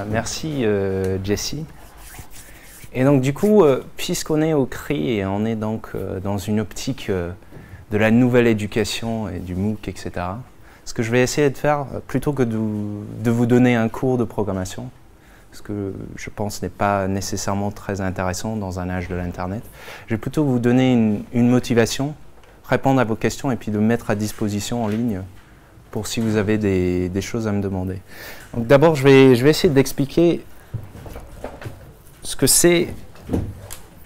Merci Jesse. Et donc du coup, puisqu'on est au CRI et on est donc dans une optique de la nouvelle éducation et du MOOC, etc., ce que je vais essayer de faire, plutôt que de vous donner un cours de programmation, ce que je pense n'est pas nécessairement très intéressant dans un âge de l'Internet, je vais plutôt vous donner une motivation, répondre à vos questions et puis de mettre à disposition en ligne pour si vous avez des choses à me demander. Donc d'abord, je vais essayer d'expliquer ce que c'est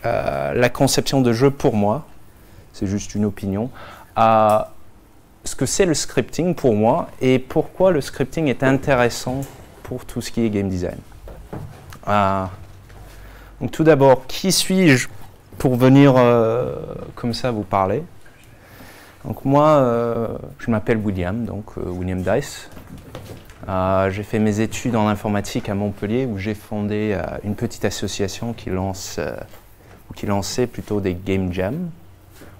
la conception de jeu pour moi, c'est juste une opinion, ce que c'est le scripting pour moi et pourquoi le scripting est intéressant pour tout ce qui est game design. Donc tout d'abord, qui suis-je pour venir comme ça vous parler? Donc moi, je m'appelle William, donc William Dice. J'ai fait mes études en informatique à Montpellier où j'ai fondé une petite association qui lançait plutôt des game jams.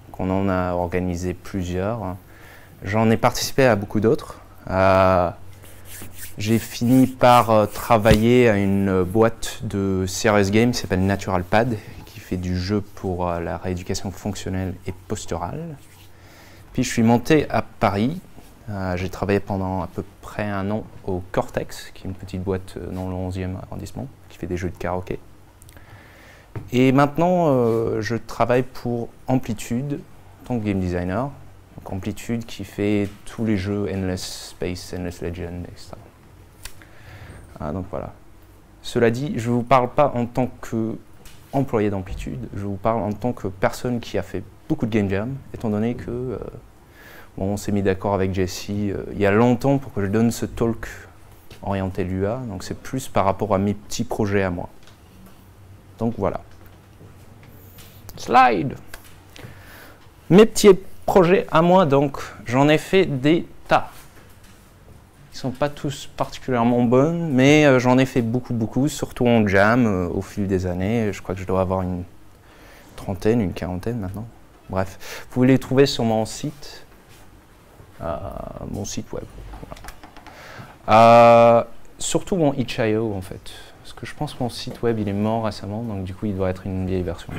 Donc on en a organisé plusieurs. J'en ai participé à beaucoup d'autres. J'ai fini par travailler à une boîte de serious games qui s'appelle NaturalPad, qui fait du jeu pour la rééducation fonctionnelle et posturale. Puis je suis monté à Paris. J'ai travaillé pendant à peu près un an au Cortex, qui est une petite boîte dans le 11e arrondissement, qui fait des jeux de karaoké. Et maintenant, je travaille pour Amplitude en tant que game designer. Donc Amplitude qui fait tous les jeux Endless Space, Endless Legend, etc. Donc voilà. Cela dit, je ne vous parle pas en tant qu'employé d'Amplitude, je vous parle en tant que personne qui a fait beaucoup de game jam, étant donné que on s'est mis d'accord avec Jesse il y a longtemps pour que je donne ce talk orienté l'UA, donc c'est plus par rapport à mes petits projets à moi. Donc voilà. Slide. Mes petits projets à moi, donc j'en ai fait des tas. Ils ne sont pas tous particulièrement bonnes, mais j'en ai fait beaucoup, surtout en jam au fil des années. Je crois que je dois avoir une trentaine, une quarantaine maintenant. Bref, vous pouvez les trouver sur mon site web. Voilà. Surtout mon itch.io en fait. Parce que je pense que mon site web il est mort récemment, donc du coup il doit être une vieille version.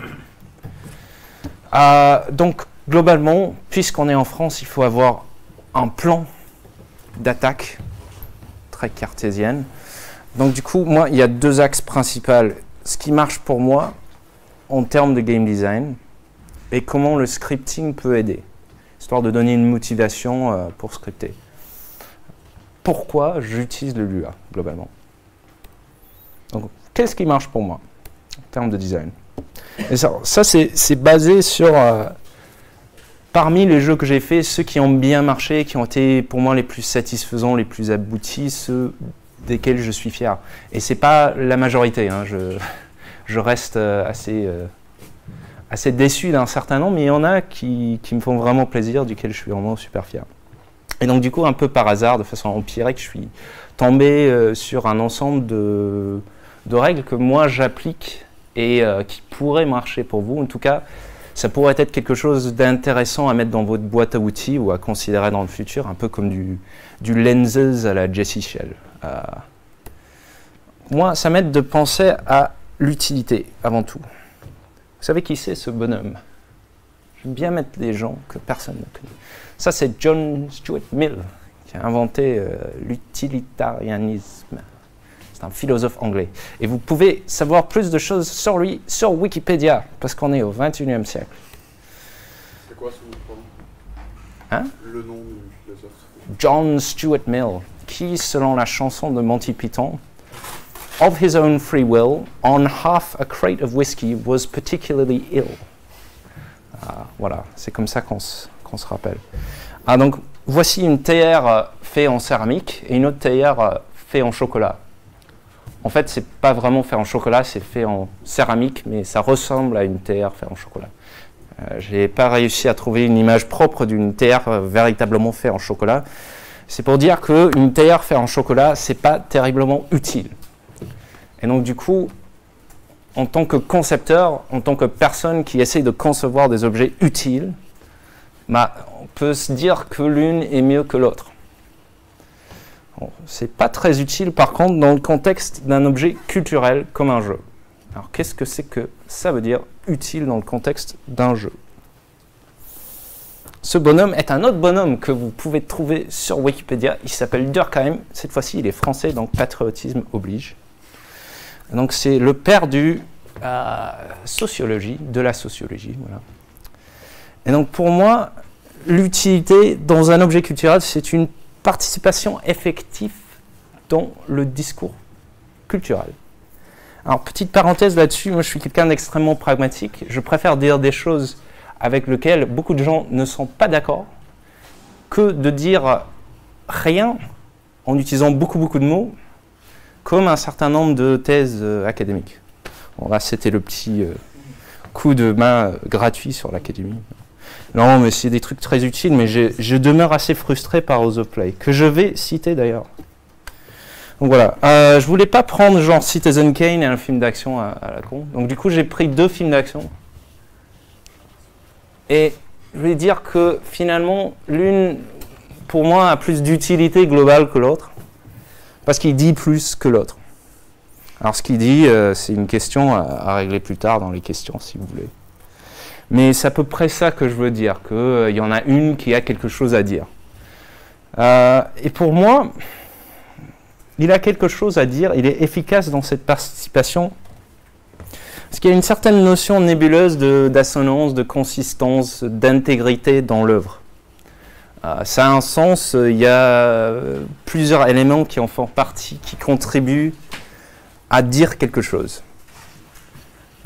Donc globalement, puisqu'on est en France, il faut avoir un plan d'attaque très cartésienne. Donc du coup, moi, il y a deux axes principaux. Ce qui marche pour moi en termes de game design et comment le scripting peut aider, histoire de donner une motivation pour scripter. Pourquoi j'utilise le Lua, globalement? Donc, qu'est-ce qui marche pour moi en termes de design? Et ça c'est basé sur... parmi les jeux que j'ai faits, ceux qui ont bien marché, qui ont été pour moi les plus satisfaisants, les plus aboutis, ceux desquels je suis fier. Et ce n'est pas la majorité, hein. Je reste assez déçu d'un certain nombre, mais il y en a qui me font vraiment plaisir, duquel je suis vraiment super fier. Et donc du coup, un peu par hasard, de façon empirique, je suis tombé sur un ensemble de règles que moi j'applique et qui pourraient marcher pour vous. En tout cas, ça pourrait être quelque chose d'intéressant à mettre dans votre boîte à outils ou à considérer dans le futur, un peu comme du lenses à la Jesse Shell. Moi, ça m'aide de penser à l'utilité avant tout. Vous savez qui c'est ce bonhomme? J'aime bien mettre des gens que personne ne connaît. Ça, c'est John Stuart Mill qui a inventé l'utilitarianisme. C'est un philosophe anglais. Et vous pouvez savoir plus de choses sur lui sur Wikipédia, parce qu'on est au XXIe siècle. C'est quoi son nom? Hein? Le nom du philosophe. John Stuart Mill, qui, selon la chanson de Monty Python, of his own free will, on half a crate of whiskey, was particularly ill. Voilà, c'est comme ça qu'on se rappelle. Donc, voici une théière faite en céramique et une autre théière faite en chocolat. En fait, c'est pas vraiment fait en chocolat, c'est fait en céramique, mais ça ressemble à une théière faite en chocolat. Je n'ai pas réussi à trouver une image propre d'une théière véritablement faite en chocolat. C'est pour dire qu'une théière faite en chocolat, c'est pas terriblement utile. Et donc, du coup, en tant que concepteur, en tant que personne qui essaye de concevoir des objets utiles, on peut se dire que l'une est mieux que l'autre. Bon, c'est pas très utile par contre dans le contexte d'un objet culturel comme un jeu. Alors qu'est-ce que c'est que ça veut dire utile dans le contexte d'un jeu? Ce bonhomme est un autre bonhomme que vous pouvez trouver sur Wikipédia. Il s'appelle Durkheim. Cette fois-ci, il est français, donc patriotisme oblige. Donc c'est le père du sociologie, de la sociologie. Voilà. Et donc pour moi, l'utilité dans un objet culturel, c'est une participation effective dans le discours culturel. Alors, petite parenthèse là-dessus, moi je suis quelqu'un d'extrêmement pragmatique. Je préfère dire des choses avec lesquelles beaucoup de gens ne sont pas d'accord que de dire rien en utilisant beaucoup de mots, comme un certain nombre de thèses académiques. Bon, là, c'était le petit coup de main gratuit sur l'académie. Non, mais c'est des trucs très utiles, mais je demeure assez frustré par House of Play, que je vais citer d'ailleurs. Donc voilà, je voulais pas prendre genre Citizen Kane et un film d'action à la con. Donc du coup, j'ai pris 2 films d'action. Et je vais dire que finalement, l'une, pour moi, a plus d'utilité globale que l'autre, parce qu'il dit plus que l'autre. Alors ce qu'il dit, c'est une question à régler plus tard dans les questions, si vous voulez. Mais c'est à peu près ça que je veux dire, qu'il y en a une qui a quelque chose à dire. Et pour moi, il a quelque chose à dire, il est efficace dans cette participation, parce qu'il y a une certaine notion nébuleuse d'assonance, de consistance, d'intégrité dans l'œuvre. Ça a un sens, il y a plusieurs éléments qui en font partie, qui contribuent à dire quelque chose.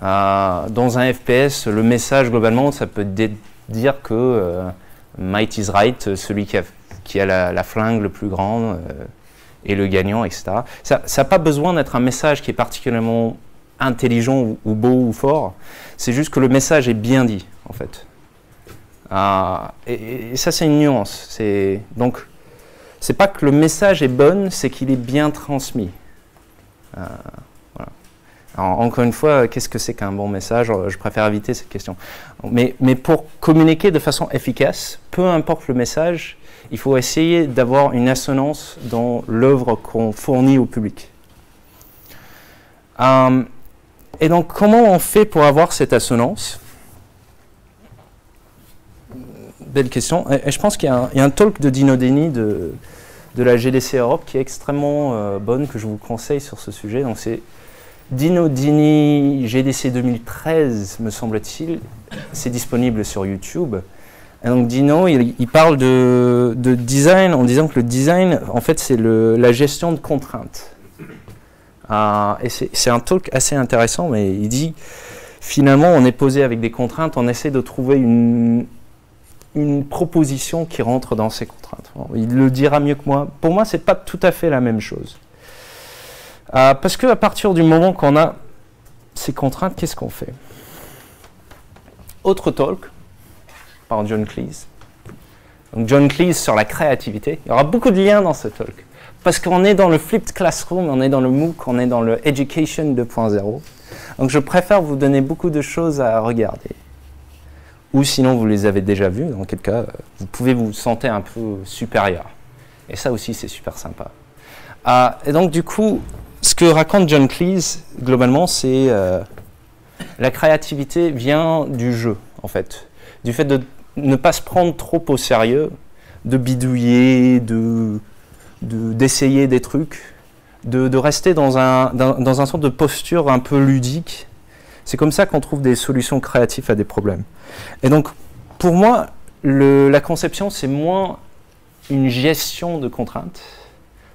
Dans un FPS, le message globalement, ça peut dire que Might is right, celui qui a la flingue le plus grande est le gagnant, etc. Ça n'a pas besoin d'être un message qui est particulièrement intelligent ou beau ou fort, c'est juste que le message est bien dit, en fait. Et ça, c'est une nuance. Donc, c'est pas que le message est bon, c'est qu'il est bien transmis. Voilà. Alors, encore une fois, qu'est-ce que c'est qu'un bon message? Je préfère éviter cette question. Mais pour communiquer de façon efficace, peu importe le message, il faut essayer d'avoir une assonance dans l'œuvre qu'on fournit au public. Et donc, comment on fait pour avoir cette assonance? Belle question. Et je pense qu'il y a un talk de Dino Deni de la GDC Europe qui est extrêmement bonne, que je vous conseille sur ce sujet. Donc, c'est Dino Deni GDC 2013, me semble-t-il. C'est disponible sur YouTube. Et donc, Dino, il parle de design en disant que le design, en fait, c'est la gestion de contraintes. Et c'est un talk assez intéressant, mais il dit, finalement, on est posé avec des contraintes, on essaie de trouver une proposition qui rentre dans ces contraintes. Bon, il le dira mieux que moi. Pour moi, ce n'est pas tout à fait la même chose. Parce qu'à partir du moment qu'on a ces contraintes, qu'est-ce qu'on fait? Autre talk, par John Cleese. Donc John Cleese sur la créativité. Il y aura beaucoup de liens dans ce talk. Parce qu'on est dans le flipped classroom, on est dans le MOOC, on est dans le Education 2.0. Donc je préfère vous donner beaucoup de choses à regarder. Ou sinon vous les avez déjà vues, dans quel cas vous pouvez vous sentir un peu supérieur. Et ça aussi c'est super sympa. Et donc du coup, ce que raconte John Cleese, globalement, c'est la créativité vient du jeu, en fait. Du fait de ne pas se prendre trop au sérieux, de bidouiller, d'essayer des trucs, de rester dans un sorte de posture un peu ludique. C'est comme ça qu'on trouve des solutions créatives à des problèmes. Et donc, pour moi, la conception, c'est moins une gestion de contraintes,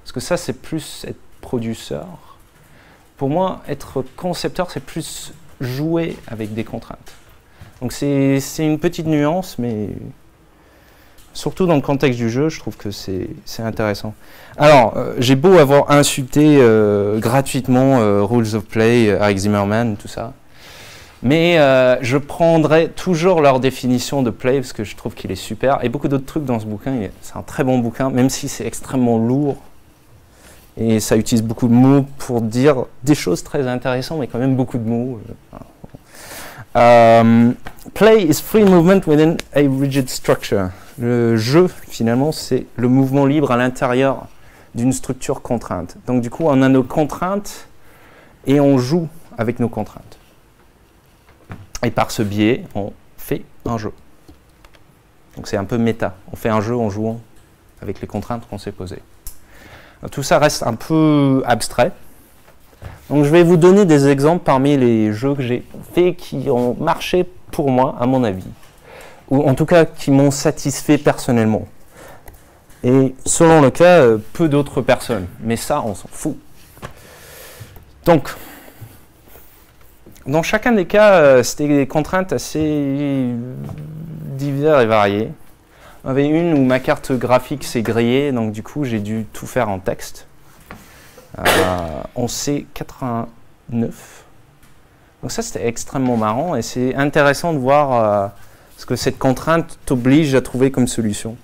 parce que ça, c'est plus être producteur. Pour moi, être concepteur, c'est plus jouer avec des contraintes. Donc, c'est une petite nuance, mais surtout dans le contexte du jeu, je trouve que c'est intéressant. Alors, j'ai beau avoir insulté gratuitement Rules of Play, Eric Zimmerman, tout ça, mais je prendrai toujours leur définition de play parce que je trouve qu'il est super. Et beaucoup d'autres trucs dans ce bouquin, c'est un très bon bouquin, même si c'est extrêmement lourd. Et ça utilise beaucoup de mots pour dire des choses très intéressantes, mais quand même beaucoup de mots. Play is free movement within a rigid structure. Le jeu, finalement, c'est le mouvement libre à l'intérieur d'une structure contrainte. Donc du coup, on a nos contraintes et on joue avec nos contraintes. Et par ce biais, on fait un jeu. Donc c'est un peu méta. On fait un jeu en jouant avec les contraintes qu'on s'est posées. Tout ça reste un peu abstrait. Donc je vais vous donner des exemples parmi les jeux que j'ai faits qui ont marché pour moi, à mon avis. Ou en tout cas qui m'ont satisfait personnellement. Et selon le cas, peu d'autres personnes. Mais ça, on s'en fout. Donc, dans chacun des cas, c'était des contraintes assez diverses et variées. Il y en avait une où ma carte graphique s'est grillée, donc du coup, j'ai dû tout faire en texte. En C89. Donc ça, c'était extrêmement marrant et c'est intéressant de voir ce que cette contrainte t'oblige à trouver comme solution.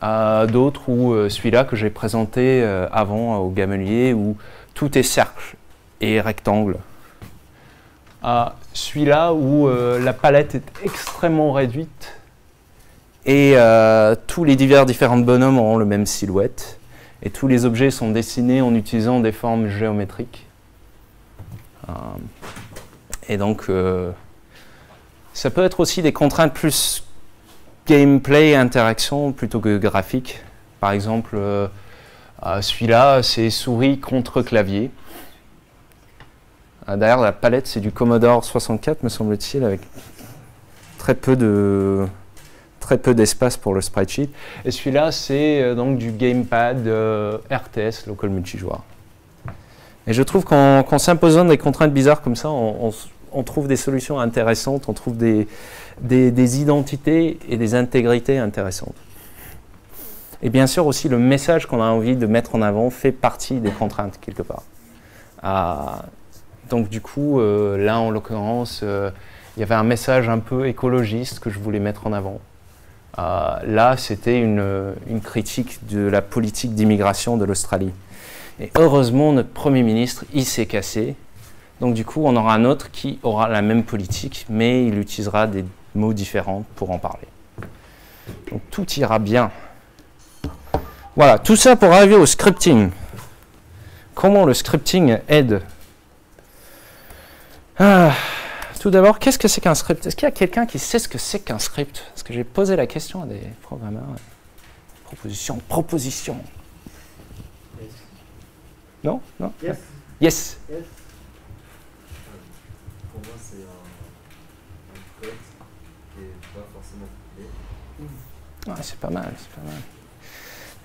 D'autres où celui-là que j'ai présenté avant au Gamelier où tout est cercle et rectangle. Celui-là où la palette est extrêmement réduite et tous les différents bonhommes auront la même silhouette et tous les objets sont dessinés en utilisant des formes géométriques. Et donc ça peut être aussi des contraintes plus gameplay, interaction plutôt que graphique. Par exemple, celui-là, c'est souris contre clavier. Derrière la palette, c'est du Commodore 64, me semble-t-il, avec très peu d'espace pour le sprite sheet. Et celui-là, c'est donc du gamepad RTS, local multijoueur. Et je trouve qu'en s'imposant des contraintes bizarres comme ça, on trouve des solutions intéressantes, on trouve des identités et des intégrités intéressantes. Et bien sûr aussi le message qu'on a envie de mettre en avant fait partie des contraintes quelque part. Donc du coup, là en l'occurrence, il y avait un message un peu écologiste que je voulais mettre en avant. Là, c'était une critique de la politique d'immigration de l'Australie. Et heureusement, notre Premier ministre, il s'est cassé. Donc du coup, on aura un autre qui aura la même politique, mais il utilisera des mots différents pour en parler. Donc tout ira bien. Voilà, tout ça pour arriver au scripting. Comment le scripting aide? Tout d'abord, qu'est-ce que c'est qu'un script? Est-ce qu'il y a quelqu'un qui sait ce que c'est qu'un script? Parce que j'ai posé la question à des programmeurs. Proposition. Yes. Non? Non? Yes. Yes. Yes. Pour moi, c'est un code qui n'est pas forcément compilé. Ouais, c'est pas mal, c'est pas mal.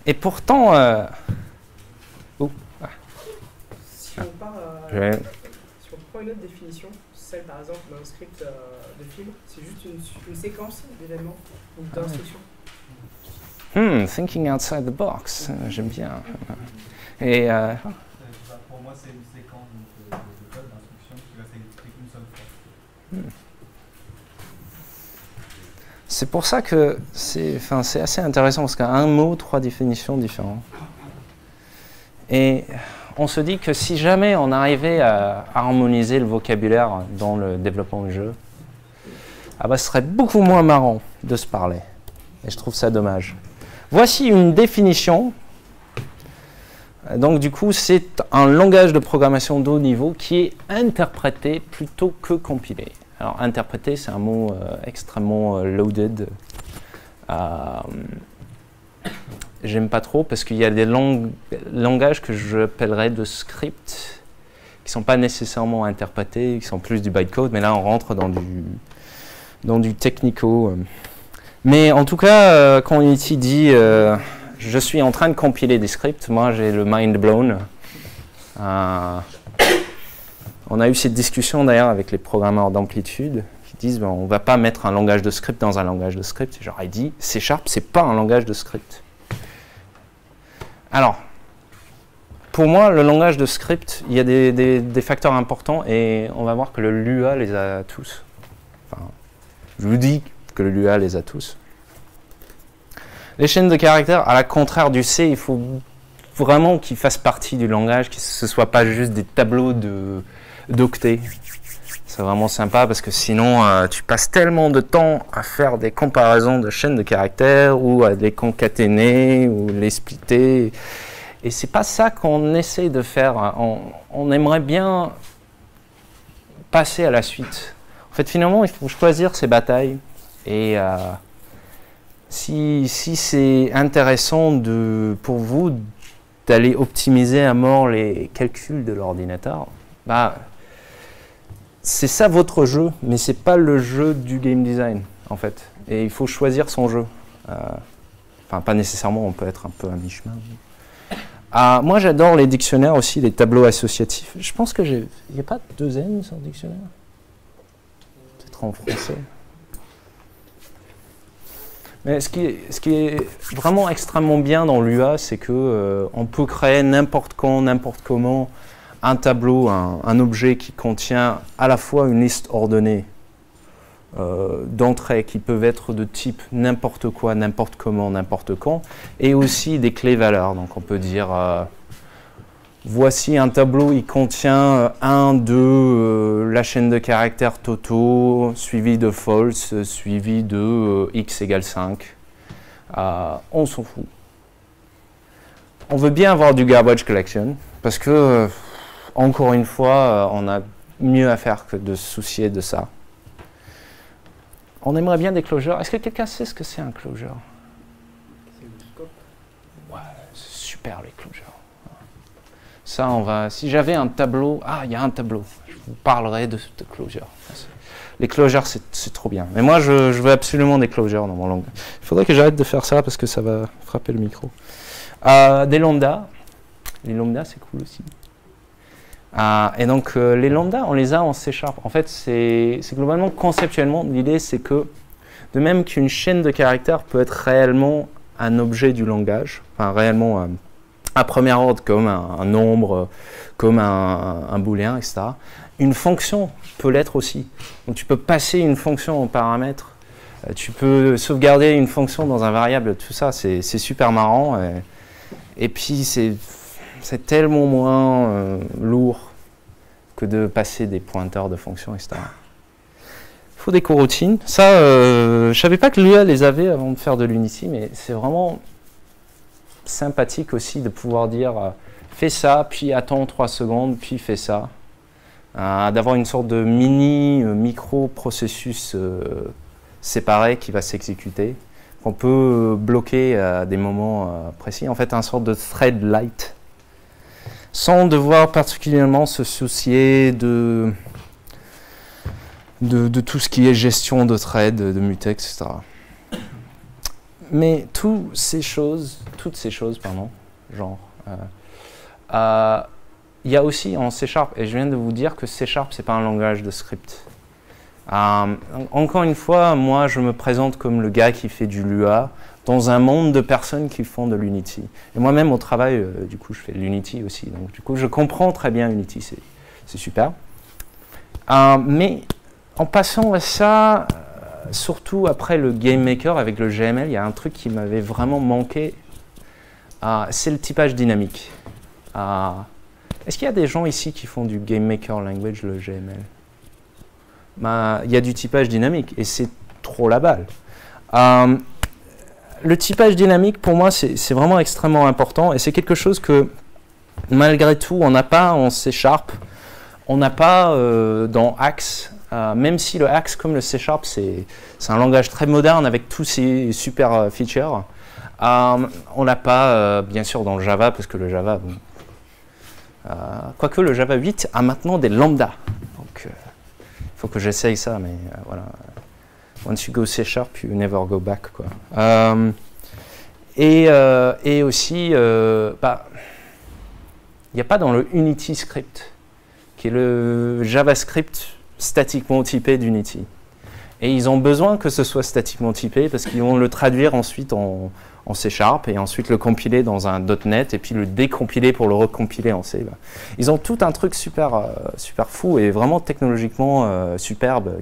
Et pourtant... Si on part si on prend une autre définition, celle par exemple d'un script de film, c'est juste une séquence d'événements ou d'instructions. Thinking outside the box, j'aime bien. Et pour moi, c'est une séquence de code d'instruction qui va s'exécuter une seule fois. C'est pour ça que c'est assez intéressant parce qu'un mot, 3 définitions différentes. Et on se dit que si jamais on arrivait à harmoniser le vocabulaire dans le développement du jeu, ce serait beaucoup moins marrant de se parler. Et je trouve ça dommage. Voici une définition. Donc du coup, c'est un langage de programmation de haut niveau qui est interprété plutôt que compilé. Alors interpréter, c'est un mot extrêmement loaded. J'aime pas trop parce qu'il y a des langages que j'appellerais de scripts qui sont pas nécessairement interprétés, qui sont plus du bytecode, mais là on rentre dans du technico. Mais en tout cas, quand Unity dit je suis en train de compiler des scripts, moi j'ai le mind blown. On a eu cette discussion d'ailleurs avec les programmeurs d'Amplitude qui disent on ne va pas mettre un langage de script dans un langage de script. J'aurais dit C#, c'est pas un langage de script. Alors, pour moi, le langage de script, il y a des facteurs importants et on va voir que le Lua les a tous. Enfin, je vous dis que le Lua les a tous. Les chaînes de caractères, à la contraire du C, il faut vraiment qu'ils fassent partie du langage, que ce ne soit pas juste des tableaux d'octets. C'est vraiment sympa parce que sinon, tu passes tellement de temps à faire des comparaisons de chaînes de caractères ou à les concaténer ou les splitter. Et c'est pas ça qu'on essaie de faire. On aimerait bien passer à la suite. En fait, finalement, il faut choisir ses batailles. Et si c'est intéressant pour vous d'aller optimiser à mort les calculs de l'ordinateur, bah, c'est ça votre jeu, mais c'est pas le jeu du game design, en fait. Et il faut choisir son jeu. Enfin, pas nécessairement, on peut être un peu à mi-chemin. Moi, j'adore les dictionnaires aussi, les tableaux associatifs. Je pense que il n'y a pas 2 N sur le dictionnaire. Peut-être en français. Mais ce qui est vraiment extrêmement bien dans l'UA, c'est que on peut créer n'importe quand, n'importe comment, un tableau, un objet qui contient à la fois une liste ordonnée d'entrées qui peuvent être de type n'importe quoi, n'importe comment, n'importe quand, et aussi des clés-valeurs. Donc on peut dire, voici un tableau, il contient 1, 2, la chaîne de caractères totaux, suivi de false, suivi de x égale 5. On s'en fout. On veut bien avoir du garbage collection, parce que, encore une fois, on a mieux à faire que de se soucier de ça. On aimerait bien des closures. Est-ce que quelqu'un sait ce que c'est un closure? C'est le scope. Ouais, c'est super les closures. Ça, si j'avais un tableau, il y a un tableau. Je vous parlerai de closure. Les closures, c'est trop bien. Mais moi, je veux absolument des closures dans mon langage. Il faudrait que j'arrête de faire ça parce que ça va frapper le micro. Des lambdas. Les lambdas, c'est cool aussi. Et donc, les lambdas, on les a en C#. En fait, c'est globalement, conceptuellement, l'idée, c'est que, de même qu'une chaîne de caractères peut être réellement un objet du langage, enfin, réellement à premier ordre, comme un nombre, comme un booléen, etc., une fonction peut l'être aussi. Donc, tu peux passer une fonction en paramètre, tu peux sauvegarder une fonction dans un variable, tout ça, c'est super marrant. Et puis, c'est tellement moins lourd que de passer des pointeurs de fonctions, etc. Il faut des coroutines. Ça, je ne savais pas que l'UA les avait avant de faire de l'Unity, mais c'est vraiment sympathique aussi de pouvoir dire fais ça, puis attends 3 secondes, puis fais ça. D'avoir une sorte de micro-processus séparé qui va s'exécuter, qu'on peut bloquer à des moments précis. En fait, un sorte de thread light, sans devoir particulièrement se soucier de tout ce qui est gestion de thread, de mutex, etc. Mais toutes ces choses, genre, il y a aussi en C#, et je viens de vous dire que C#, c'est pas un langage de script. Encore une fois, moi, je me présente comme le gars qui fait du Lua dans un monde de personnes qui font de l'Unity. Et moi-même, au travail, du coup, je fais de l'Unity aussi. Donc, du coup, je comprends très bien Unity, c'est super. Mais en passant à ça, surtout après le Game Maker avec le GML, il y a un truc qui m'avait vraiment manqué, c'est le typage dynamique. Est-ce qu'il y a des gens ici qui font du Game Maker Language, le GML? Il y a du typage dynamique et c'est trop la balle. Le typage dynamique, pour moi, c'est vraiment extrêmement important et c'est quelque chose que, malgré tout, on n'a pas en C#, on n'a pas dans Axe, même si le Axe, comme le C#, c'est un langage très moderne avec tous ses super features. On n'a pas, bien sûr, dans le Java, parce que le Java, bon, quoique le Java 8 a maintenant des lambdas. Donc, il faut que j'essaye ça, mais voilà. Once you go C#, you never go back, quoi. Et aussi, il n'y a pas dans le Unity script, qui est le JavaScript statiquement typé d'Unity. Et ils ont besoin que ce soit statiquement typé parce qu'ils vont le traduire ensuite en C# et ensuite le compiler dans un .NET et puis le décompiler pour le recompiler en C. Ils ont tout un truc super fou et vraiment technologiquement superbe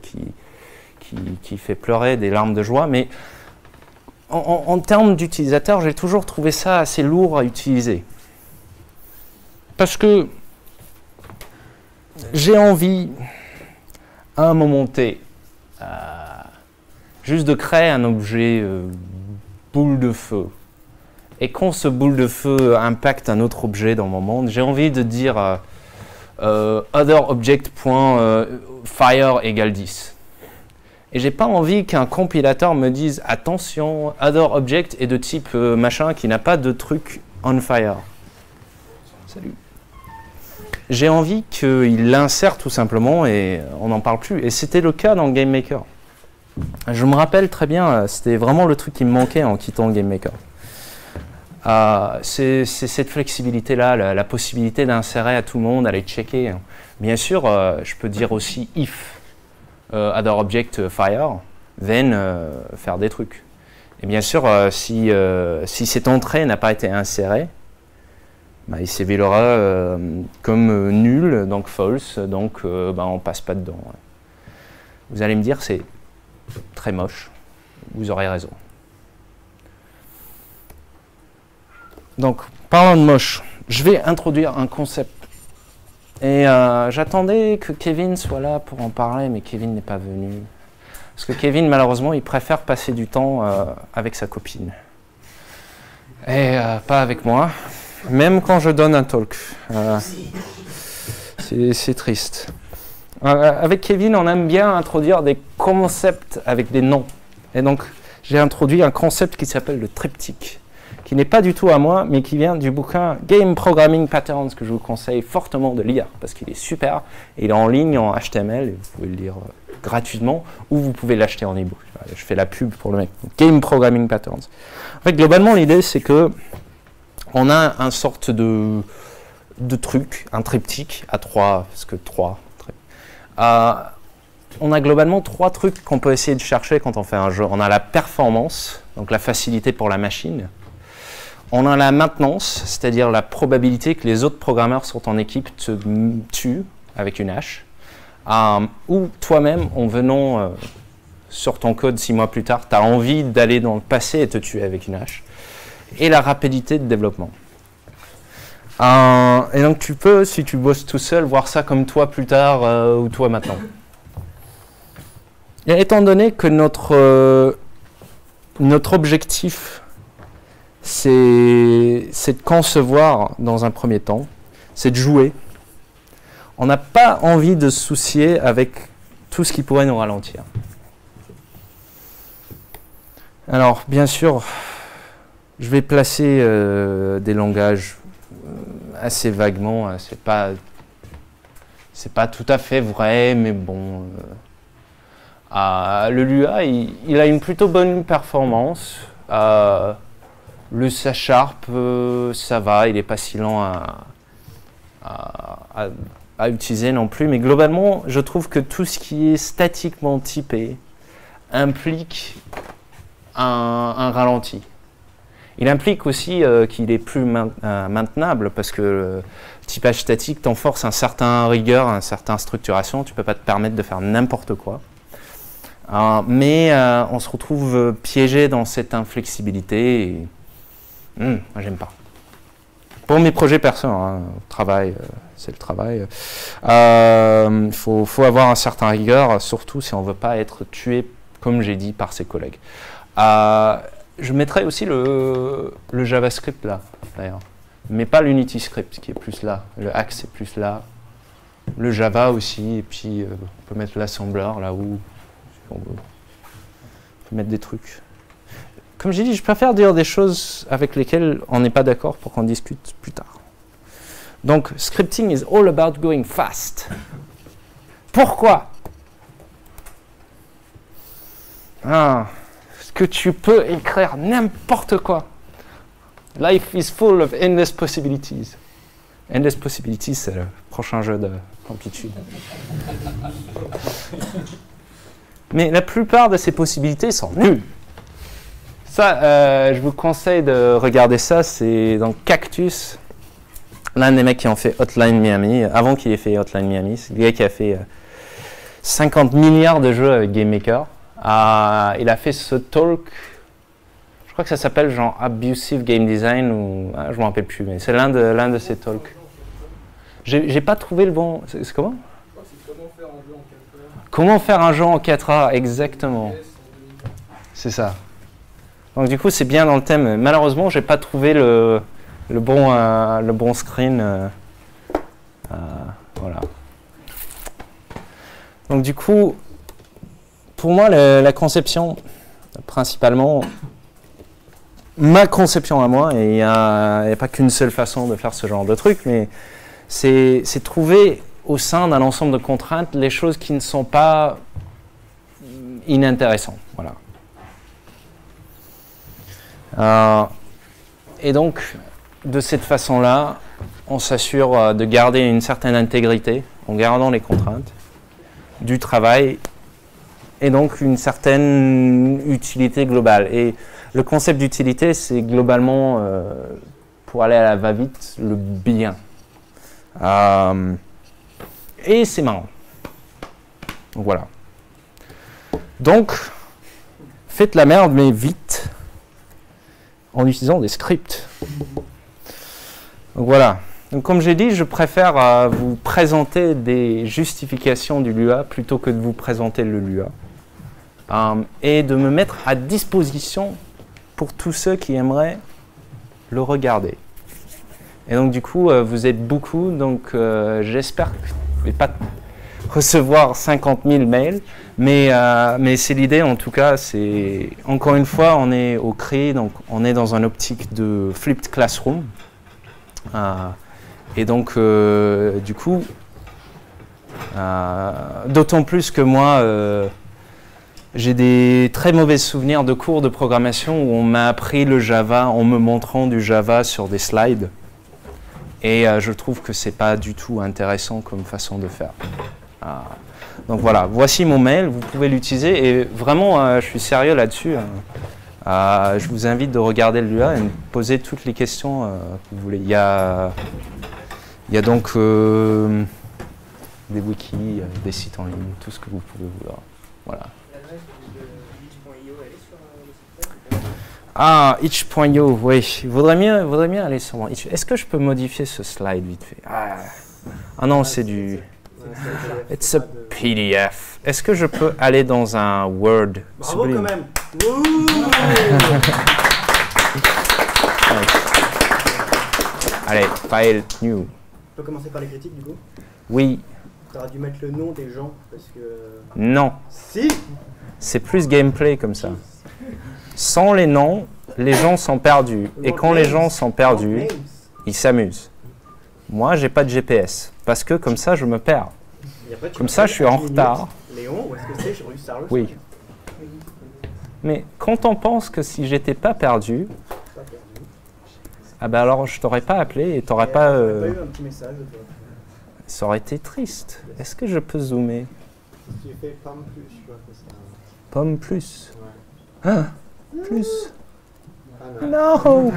qui fait pleurer des larmes de joie. Mais en termes d'utilisateur, j'ai toujours trouvé ça assez lourd à utiliser. Parce que j'ai envie, à un moment T, juste de créer un objet boule de feu Et quand ce boule de feu impacte un autre objet dans mon monde, j'ai envie de dire otherObject.fire égale 10. Et j'ai pas envie qu'un compilateur me dise attention, otherObject est de type machin qui n'a pas de truc onFire. Salut. J'ai envie qu'il l'insère tout simplement et on n'en parle plus. Et c'était le cas dans GameMaker. Je me rappelle très bien, c'était vraiment le truc qui me manquait en quittant GameMaker. C'est cette flexibilité-là, la possibilité d'insérer à tout le monde, aller checker. Bien sûr, je peux dire aussi if otherObject fire, then faire des trucs. Et bien sûr, si cette entrée n'a pas été insérée, bah, il s'évaluera comme nul, donc false, donc on passe pas dedans. Vous allez me dire c'est très moche, vous aurez raison. Donc, parlant de moche, je vais introduire un concept. Et j'attendais que Kevin soit là pour en parler, mais Kevin n'est pas venu. Parce que Kevin, malheureusement, il préfère passer du temps avec sa copine. Et pas avec moi, même quand je donne un talk. C'est triste. Avec Kevin, on aime bien introduire des concepts avec des noms. Et donc, j'ai introduit un concept qui s'appelle le triptyque, qui n'est pas du tout à moi, mais qui vient du bouquin Game Programming Patterns, que je vous conseille fortement de lire, parce qu'il est super, et il est en ligne en HTML, et vous pouvez le lire gratuitement, ou vous pouvez l'acheter en e-book. Je fais la pub pour le mec. Game Programming Patterns. En fait, globalement, l'idée, c'est que on a un sorte de truc, un triptyque à 3, parce que 3... on a globalement 3 trucs qu'on peut essayer de chercher quand on fait un jeu. On a la performance, donc la facilité pour la machine. On a la maintenance, c'est-à-dire la probabilité que les autres programmeurs sont en équipe te tuent avec une hache. Ou toi-même, en venant sur ton code 6 mois plus tard, tu as envie d'aller dans le passé et te tuer avec une hache. Et la rapidité de développement. Et donc tu peux, si tu bosses tout seul, voir ça comme toi plus tard ou toi maintenant. Et étant donné que notre objectif, c'est de concevoir dans un premier temps, c'est de jouer, on n'a pas envie de se soucier avec tout ce qui pourrait nous ralentir. Alors, bien sûr, je vais placer des langages assez vaguement, c'est pas tout à fait vrai, mais bon. Le Lua, il a une plutôt bonne performance. Le C#, ça va, il n'est pas si lent à utiliser non plus, mais globalement, je trouve que tout ce qui est statiquement typé implique un ralenti. Il implique aussi qu'il est plus maintenable parce que le typage statique t'enforce un certain rigueur, un certain structuration. Tu ne peux pas te permettre de faire n'importe quoi. Mais on se retrouve piégé dans cette inflexibilité. Et, moi, j'aime pas. Pour mes projets perso, travail, c'est le travail. Faut avoir un certain rigueur, surtout si on ne veut pas être tué, comme j'ai dit, par ses collègues. Je mettrai aussi le JavaScript là, d'ailleurs. Mais pas l'UnityScript qui est plus là. Le Axe est plus là. Le Java aussi. Et puis, on peut mettre l'assembleur là où on veut. On peut mettre des trucs. Comme j'ai dit, je préfère dire des choses avec lesquelles on n'est pas d'accord pour qu'on discute plus tard. Donc, scripting is all about going fast. Pourquoi? Que tu peux écrire n'importe quoi. Life is full of endless possibilities. Endless possibilities, c'est le prochain jeu d'amplitude. Mais la plupart de ces possibilités sont nulles. Ça, je vous conseille de regarder ça, c'est dans Cactus. L'un des mecs qui ont fait Hotline Miami, avant qu'il ait fait Hotline Miami, c'est le gars qui a fait 50 milliards de jeux avec GameMaker. Il a fait ce talk, je crois que ça s'appelle genre Abusive Game Design, ou je ne me rappelle plus, mais c'est l'un de ces talks. J'ai pas trouvé le bon. C'est comment? Comment faire un jeu en 4 heures, exactement. C'est ça. Donc du coup, c'est bien dans le thème. Malheureusement, j'ai pas trouvé le bon screen. Voilà. Donc du coup, pour moi, la conception, principalement, ma conception à moi, et il n'y a pas qu'une seule façon de faire ce genre de truc, mais c'est trouver au sein d'un ensemble de contraintes les choses qui ne sont pas inintéressantes. Voilà. Et donc, de cette façon-là, on s'assure de garder une certaine intégrité en gardant les contraintes du travail et donc une certaine utilité globale. Et le concept d'utilité, c'est globalement, pour aller à la va-vite, le bien. Et c'est marrant. Donc voilà. Donc, faites la merde, mais vite, en utilisant des scripts. Donc voilà. Donc comme j'ai dit, je préfère vous présenter des justifications du Lua plutôt que de vous présenter le Lua. Et de me mettre à disposition pour tous ceux qui aimeraient le regarder. Et donc du coup, vous êtes beaucoup, donc j'espère que je ne vais pas recevoir 50 000 mails, mais c'est l'idée en tout cas. C'est encore une fois, on est au CRI, donc on est dans une optique de flipped classroom. Et donc, du coup, d'autant plus que moi, j'ai des très mauvais souvenirs de cours de programmation où on m'a appris le Java en me montrant du Java sur des slides. Et je trouve que c'est pas du tout intéressant comme façon de faire. Donc voilà, voici mon mail, vous pouvez l'utiliser. Et vraiment, je suis sérieux là-dessus. Je vous invite de regarder le Lua et de me poser toutes les questions que vous voulez. Il y a donc des wikis, des sites en ligne, tout ce que vous pouvez vouloir. Voilà. Itch.io, elle est sur le site web? Ah, itch.io, oui. Il vaudrait mieux aller sur mon itch. Est-ce que je peux modifier ce slide vite fait? Ah non, c'est du... It's a PDF. Est-ce que je peux aller dans un Word? Bravo sublime? quand même. Allez, file new. On peut commencer par les critiques du coup. Oui, Tu auras dû mettre le nom des gens parce que... non. Si. C'est plus gameplay comme ça. Sans les noms, les gens sont perdus. Et quand les gens sont perdus, ils s'amusent. Moi, j'ai pas de GPS. Parce que comme ça, je me perds. Et après, tu Comme vas ça, faire je suis en 10 minutes. retard. Léon, où est-ce que c'est? J'ai revu Star Wars. Oui. Mais quand on pense que si j'étais pas perdu, Pas perdu. ah ben alors je t'aurais pas appelé et t'aurais Et pas... t'aurais pas eu un petit message de toi. Ça aurait été triste. Est-ce que je peux zoomer? Si tu fais pomme plus, je vois que ça. Pomme plus. Ouais. Ah, plus. Ah non. Non.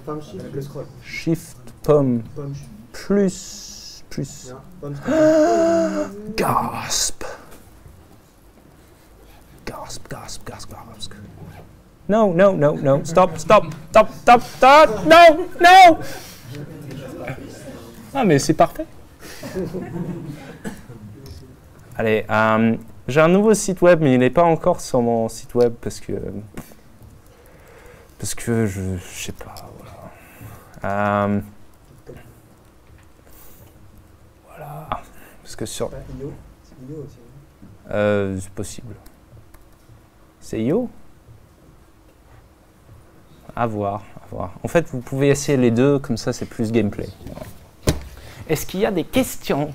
Pomme chiffre, Avec le scroll. Shift pomme Pomme. plus. Non. Pomme. Gasp. Gasp, gasp, gasp, gasp. No, no, no, no. Stop, stop, stop, stop, stop. No, no. Ah, mais c'est parfait. Allez, j'ai un nouveau site web, mais il n'est pas encore sur mon site web parce que je sais pas. Voilà. Voilà. Parce que sur. IO. C'est IO aussi. C'est possible. C'est IO? À voir, à voir. En fait, vous pouvez essayer les deux, comme ça c'est plus gameplay. Est-ce qu'il y a des questions?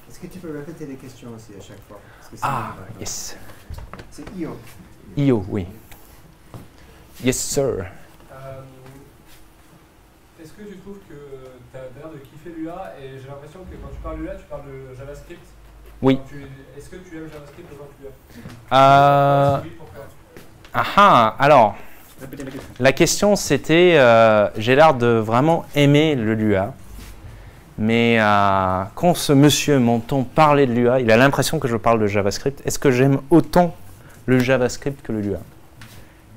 Est-ce que tu peux répéter les questions aussi à chaque fois? Parce que c'est Ah, d'accord. yes. C'est IO. IO, oui. Yes, sir. Est-ce que tu trouves que tu as l'air de kiffer Lua et j'ai l'impression que quand tu parles de Lua, tu parles de JavaScript? Oui. Est-ce que tu aimes JavaScript autant que Lua? Alors, Répétez la question. la question c'était, j'ai l'air de vraiment aimer le Lua, mais quand ce monsieur m'entend parler de Lua, il a l'impression que je parle de JavaScript. Est-ce que j'aime autant le JavaScript que le Lua?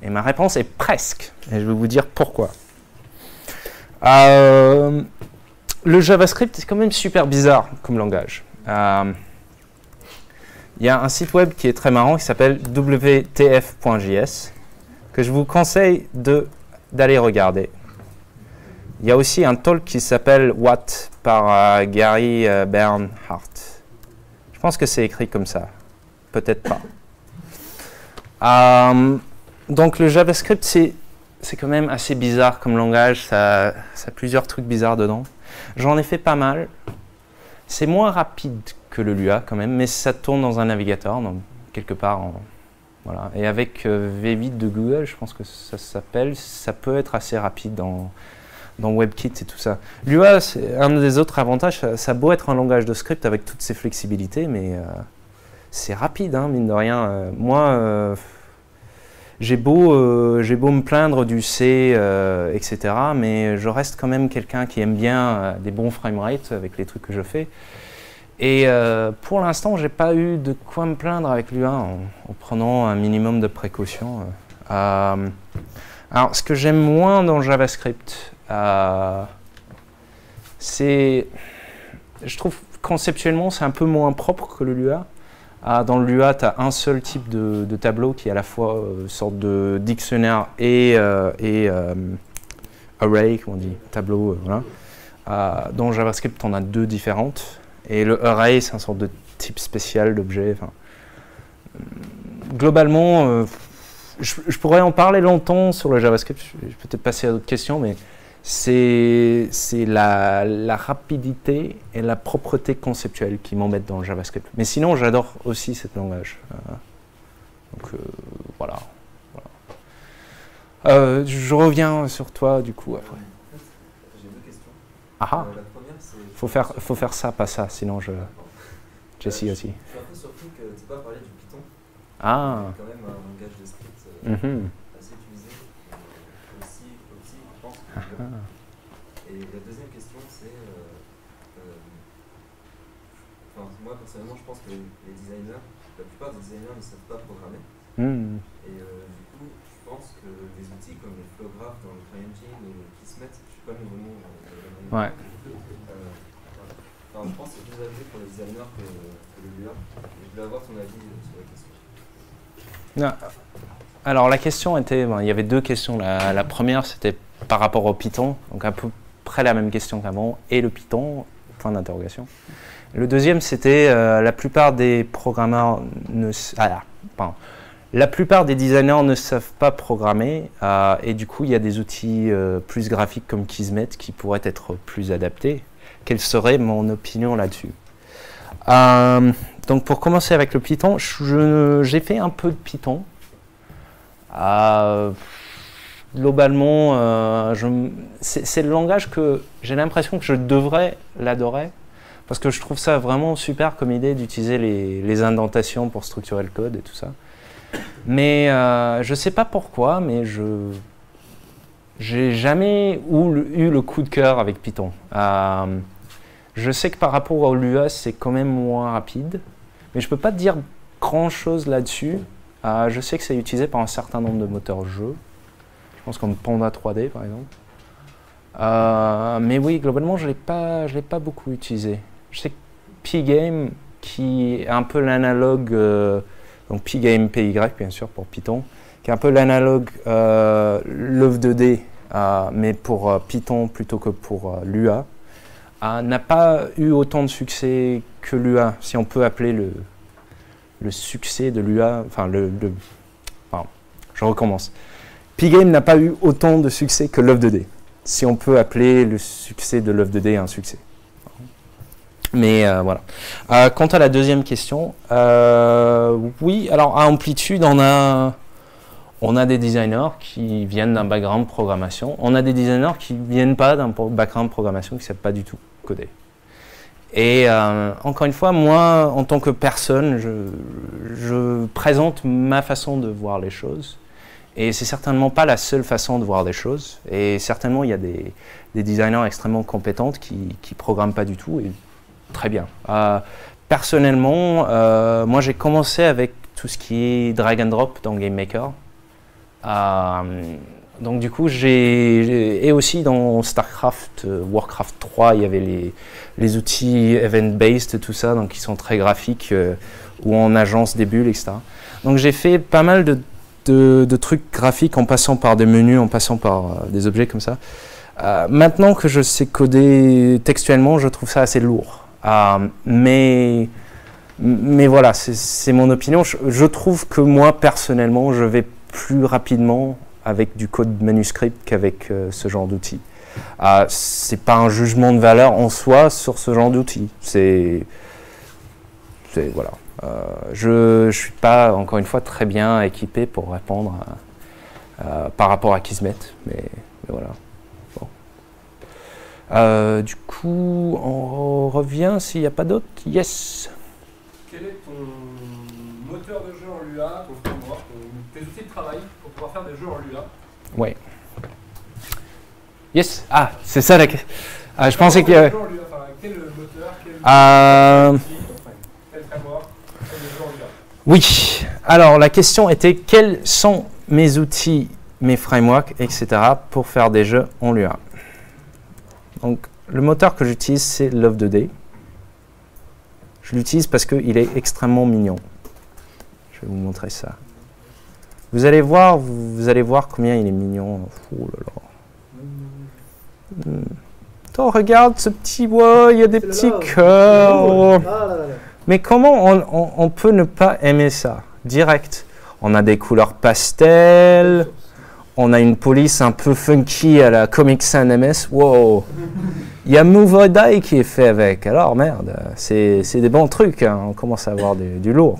Et ma réponse est presque, et je vais vous dire pourquoi. Le JavaScript, c'est quand même super bizarre comme langage. Il il y a un site web qui est très marrant qui s'appelle wtf.js que je vous conseille d'aller regarder. Il y a aussi un talk qui s'appelle What par Gary Bernhardt. Je pense que c'est écrit comme ça. Peut-être pas. Donc le JavaScript, c'est quand même assez bizarre comme langage. Ça a plusieurs trucs bizarres dedans. J'en ai fait pas mal. C'est moins rapide que le Lua quand même, mais ça tourne dans un navigateur, donc quelque part. Voilà. Et avec V8 de Google, je pense que ça s'appelle, ça peut être assez rapide dans WebKit et tout ça. Lua, c'est un des autres avantages, ça a beau être un langage de script avec toutes ses flexibilités, mais c'est rapide, hein, mine de rien. Moi, j'ai beau me plaindre du C, etc., mais je reste quand même quelqu'un qui aime bien des bons framerates avec les trucs que je fais. Et pour l'instant, j'ai pas eu de quoi me plaindre avec Lua en prenant un minimum de précautions. Alors, ce que j'aime moins dans JavaScript, je trouve conceptuellement, c'est un peu moins propre que le Lua. Dans le Lua, tu as un seul type de tableau qui est à la fois une sorte de dictionnaire et array, comme on dit, tableau. Voilà. Dans JavaScript, tu en as deux différentes. Et le array, c'est un sorte de type spécial d'objet. Enfin, globalement, je pourrais en parler longtemps sur le JavaScript. Je vais peut-être passer à d'autres questions, mais c'est la rapidité et la propreté conceptuelle qui m'embêtent dans le JavaScript. Mais sinon, j'adore aussi ce langage. Donc voilà. Je reviens sur toi du coup après. J'ai deux questions. Ah, La première, c'est... faut faire ça, pas ça, sinon je... Jessie aussi. Je suis un peu surpris que tu n'aies pas parlé du Python. Ah. C'est quand même un langage de script assez utilisé. Aussi, je pense. Et la deuxième question, c'est... moi, personnellement, je pense que les designers, la plupart des designers ne savent pas programmer. Et du coup, je pense que des outils comme le Flowgraph dans le CryEngine ou le Kismet, je ne sais pas le nouveau nom. Ouais. Je pense que c'est plus adapté pour les designers que le Lua. Et je voulais avoir ton avis sur la question. Non. Alors la question était, il y avait deux questions. La première, c'était par rapport au Python, donc à peu près la même question qu'avant, et le Python, point d'interrogation. Le deuxième, c'était la plupart des programmeurs la plupart des designers ne savent pas programmer, et du coup, il y a des outils plus graphiques comme Kismet qui pourraient être plus adaptés. Quelle serait mon opinion là-dessus? Donc pour commencer avec le Python, j'ai fait un peu de Python. Globalement, c'est le langage que j'ai l'impression que je devrais l'adorer, parce que je trouve ça vraiment super comme idée d'utiliser les indentations pour structurer le code et tout ça. Mais je ne sais pas pourquoi, mais j'ai jamais eu le coup de cœur avec Python. Je sais que par rapport au Lua, c'est quand même moins rapide, mais je ne peux pas te dire grand-chose là-dessus. Je sais que c'est utilisé par un certain nombre de moteurs jeux. Je pense comme Panda 3D, par exemple. Mais oui, globalement, je ne l'ai pas beaucoup utilisé. Je sais que Pygame, qui est un peu l'analogue, donc Pygame, PY, bien sûr, pour Python, qui est un peu l'analogue Love2D, mais pour Python plutôt que pour Lua, n'a pas eu autant de succès que Lua, si on peut appeler le succès de Lua, je recommence. Pygame n'a pas eu autant de succès que Love2D, si on peut appeler le succès de Love2D un succès. Mais voilà. Quant à la deuxième question, oui, alors à Amplitude, on a des designers qui viennent d'un background programmation. On a des designers qui ne viennent pas d'un background programmation, qui ne savent pas du tout coder. Et encore une fois, moi, en tant que personne, je présente ma façon de voir les choses. Et c'est certainement pas la seule façon de voir des choses. Et certainement, il y a des designers extrêmement compétents qui ne programment pas du tout. Et très bien. Personnellement, moi, j'ai commencé avec tout ce qui est drag and drop dans GameMaker. Donc du coup, et aussi dans StarCraft, Warcraft 3, il y avait les outils event-based, tout ça, donc qui sont très graphiques, où on agence des bulles, etc. Donc j'ai fait pas mal de trucs graphiques en passant par des menus, en passant par des objets comme ça. Maintenant que je sais coder textuellement, je trouve ça assez lourd. Mais voilà, c'est mon opinion. Je trouve que moi, personnellement, je vais plus rapidement avec du code manuscrit qu'avec ce genre d'outils. C'est pas un jugement de valeur en soi sur ce genre d'outils. Voilà. Je suis pas, encore une fois, très bien équipé pour répondre par rapport à Kismet, mais voilà. Bon. Du coup, on revient s'il n'y a pas d'autres. Yes. Quel est ton moteur de jeu en Lua, ton framework, tes outils de travail pour pouvoir faire des jeux en Lua? Ouais. Yes. Ah, c'est ça la question. Je pensais que. Quel moteur, quel framework, quel jeu en Lua? Oui. Alors la question était quels sont mes outils, mes frameworks, etc. pour faire des jeux en Lua. Donc le moteur que j'utilise c'est Love 2D. Je l'utilise parce qu'il est extrêmement mignon. Je vais vous montrer ça. Vous allez voir combien il est mignon. Oh là là. Attends, regarde ce petit bois, il y a des petits cœurs. Mais comment on peut ne pas aimer ça? Direct. On a des couleurs pastel. On a une police un peu funky à la Comic Sans MS. Wow. Il y a Move or Die qui est fait avec. Alors merde, c'est des bons trucs. Hein. On commence à avoir du lourd.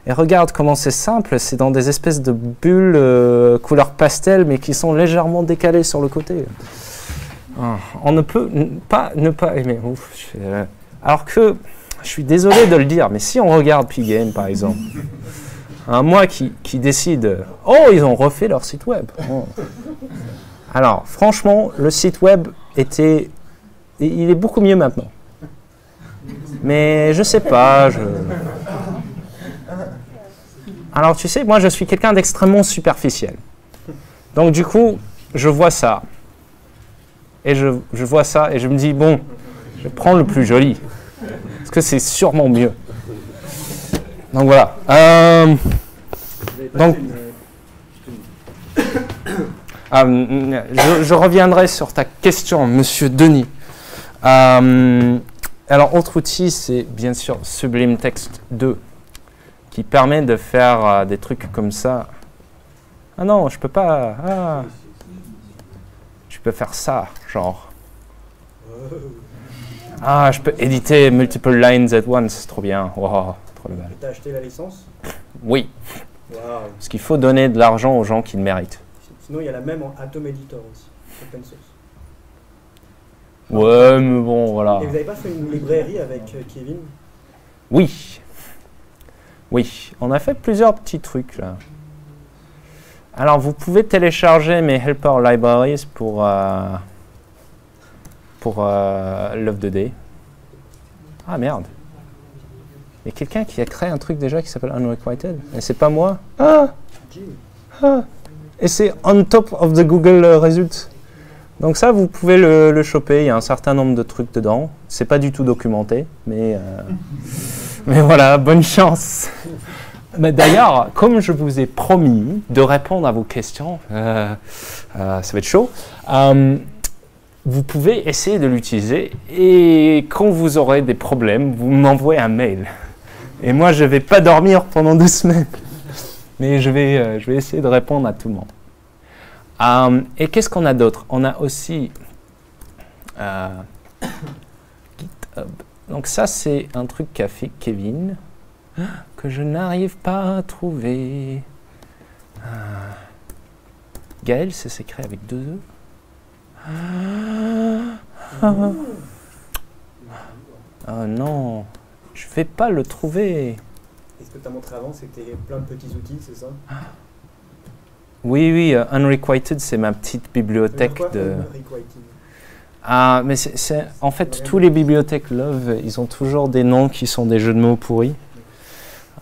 Et regarde comment c'est simple. C'est dans des espèces de bulles couleur pastel, mais qui sont légèrement décalées sur le côté. On ne peut pas ne pas aimer. Ouf, alors que, je suis désolé de le dire, mais si on regarde P-Game par exemple, moi qui décide, oh ils ont refait leur site web. Oh. Alors franchement, le site web il est beaucoup mieux maintenant. Mais je sais pas. Alors tu sais, moi je suis quelqu'un d'extrêmement superficiel. Donc du coup, je vois ça. Et je vois ça et je me dis, bon, je vais prendre le plus joli. Parce que c'est sûrement mieux. Donc voilà. Donc, je reviendrai sur ta question, Monsieur Denis. Alors, autre outil, c'est bien sûr Sublime Text 2, qui permet de faire des trucs comme ça. Ah non, je peux pas. Ah. Je peux faire ça, genre. Ah, je peux éditer multiple lines at once, trop bien. Wow, trop le mal. T'as acheté la licence? Oui. Wow. Parce qu'il faut donner de l'argent aux gens qui le méritent. Sinon, il y a la même en Atom Editor aussi, open source. Ouais, mais bon, voilà. Et vous n'avez pas fait une librairie avec Kevin? Oui. Oui, on a fait plusieurs petits trucs là. Alors, vous pouvez télécharger mes helper libraries pour Love 2D. Ah merde. Il y a quelqu'un qui a créé un truc déjà qui s'appelle Unrequited. Et c'est pas moi. Ah. Et c'est on top of the Google Results. Donc ça, vous pouvez le choper. Il y a un certain nombre de trucs dedans. C'est pas du tout documenté, mais voilà, bonne chance. Mais d'ailleurs, comme je vous ai promis de répondre à vos questions, ça va être chaud. Vous pouvez essayer de l'utiliser et quand vous aurez des problèmes, vous m'envoyez un mail. Et moi, je ne vais pas dormir pendant 2 semaines. Mais je vais essayer de répondre à tout le monde. Et qu'est-ce qu'on a d'autre? On a aussi GitHub. Donc ça, c'est un truc qu'a fait Kevin, que je n'arrive pas à trouver. Gaël, ça s'écrit avec 2 E. Oh non, je vais pas le trouver. Et ce que tu as montré avant, c'était plein de petits outils, c'est ça? Oui, Unrequited, c'est ma petite bibliothèque de... Ah, mais c'est en fait, tous les bibliothèques Love, ils ont toujours des noms qui sont des jeux de mots pourris.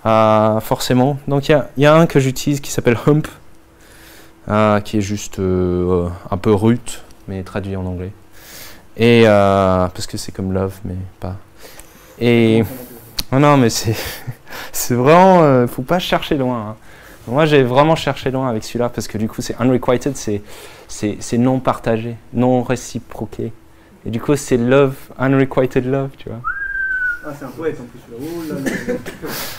Forcément. Donc, il y a un que j'utilise qui s'appelle Hump. qui est juste un peu rude, mais traduit en anglais. Et parce que c'est comme love, mais pas. Et oh non, mais c'est vraiment, faut pas chercher loin. Hein. Moi, j'ai vraiment cherché loin avec celui-là parce que du coup, c'est unrequited, c'est non partagé, non réciproqué. Et du coup, c'est love, unrequited love, tu vois. Ah, c'est un poète en plus. Là. Oh là là.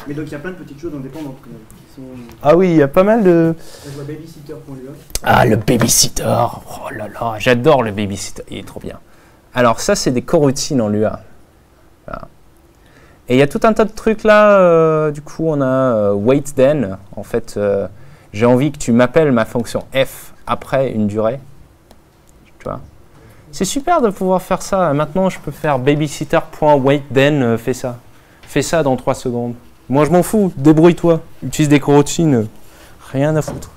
Mais donc, il y a plein de petites choses indépendantes qui sont. Ah oui, il y a pas mal de. Je vois babysitter.lua. Ah, le babysitter. Oh là là, j'adore le babysitter. Il est trop bien. Alors, ça, c'est des coroutines en Lua. Voilà. Et il y a tout un tas de trucs là. Du coup, on a wait then. En fait, j'ai envie que tu m'appelles ma fonction f après une durée. Tu vois. C'est super de pouvoir faire ça. Maintenant, je peux faire babysitter.waitThen, fais ça. Fais ça dans 3 secondes. Moi, je m'en fous. Débrouille-toi. Utilise des coroutines. Rien à foutre.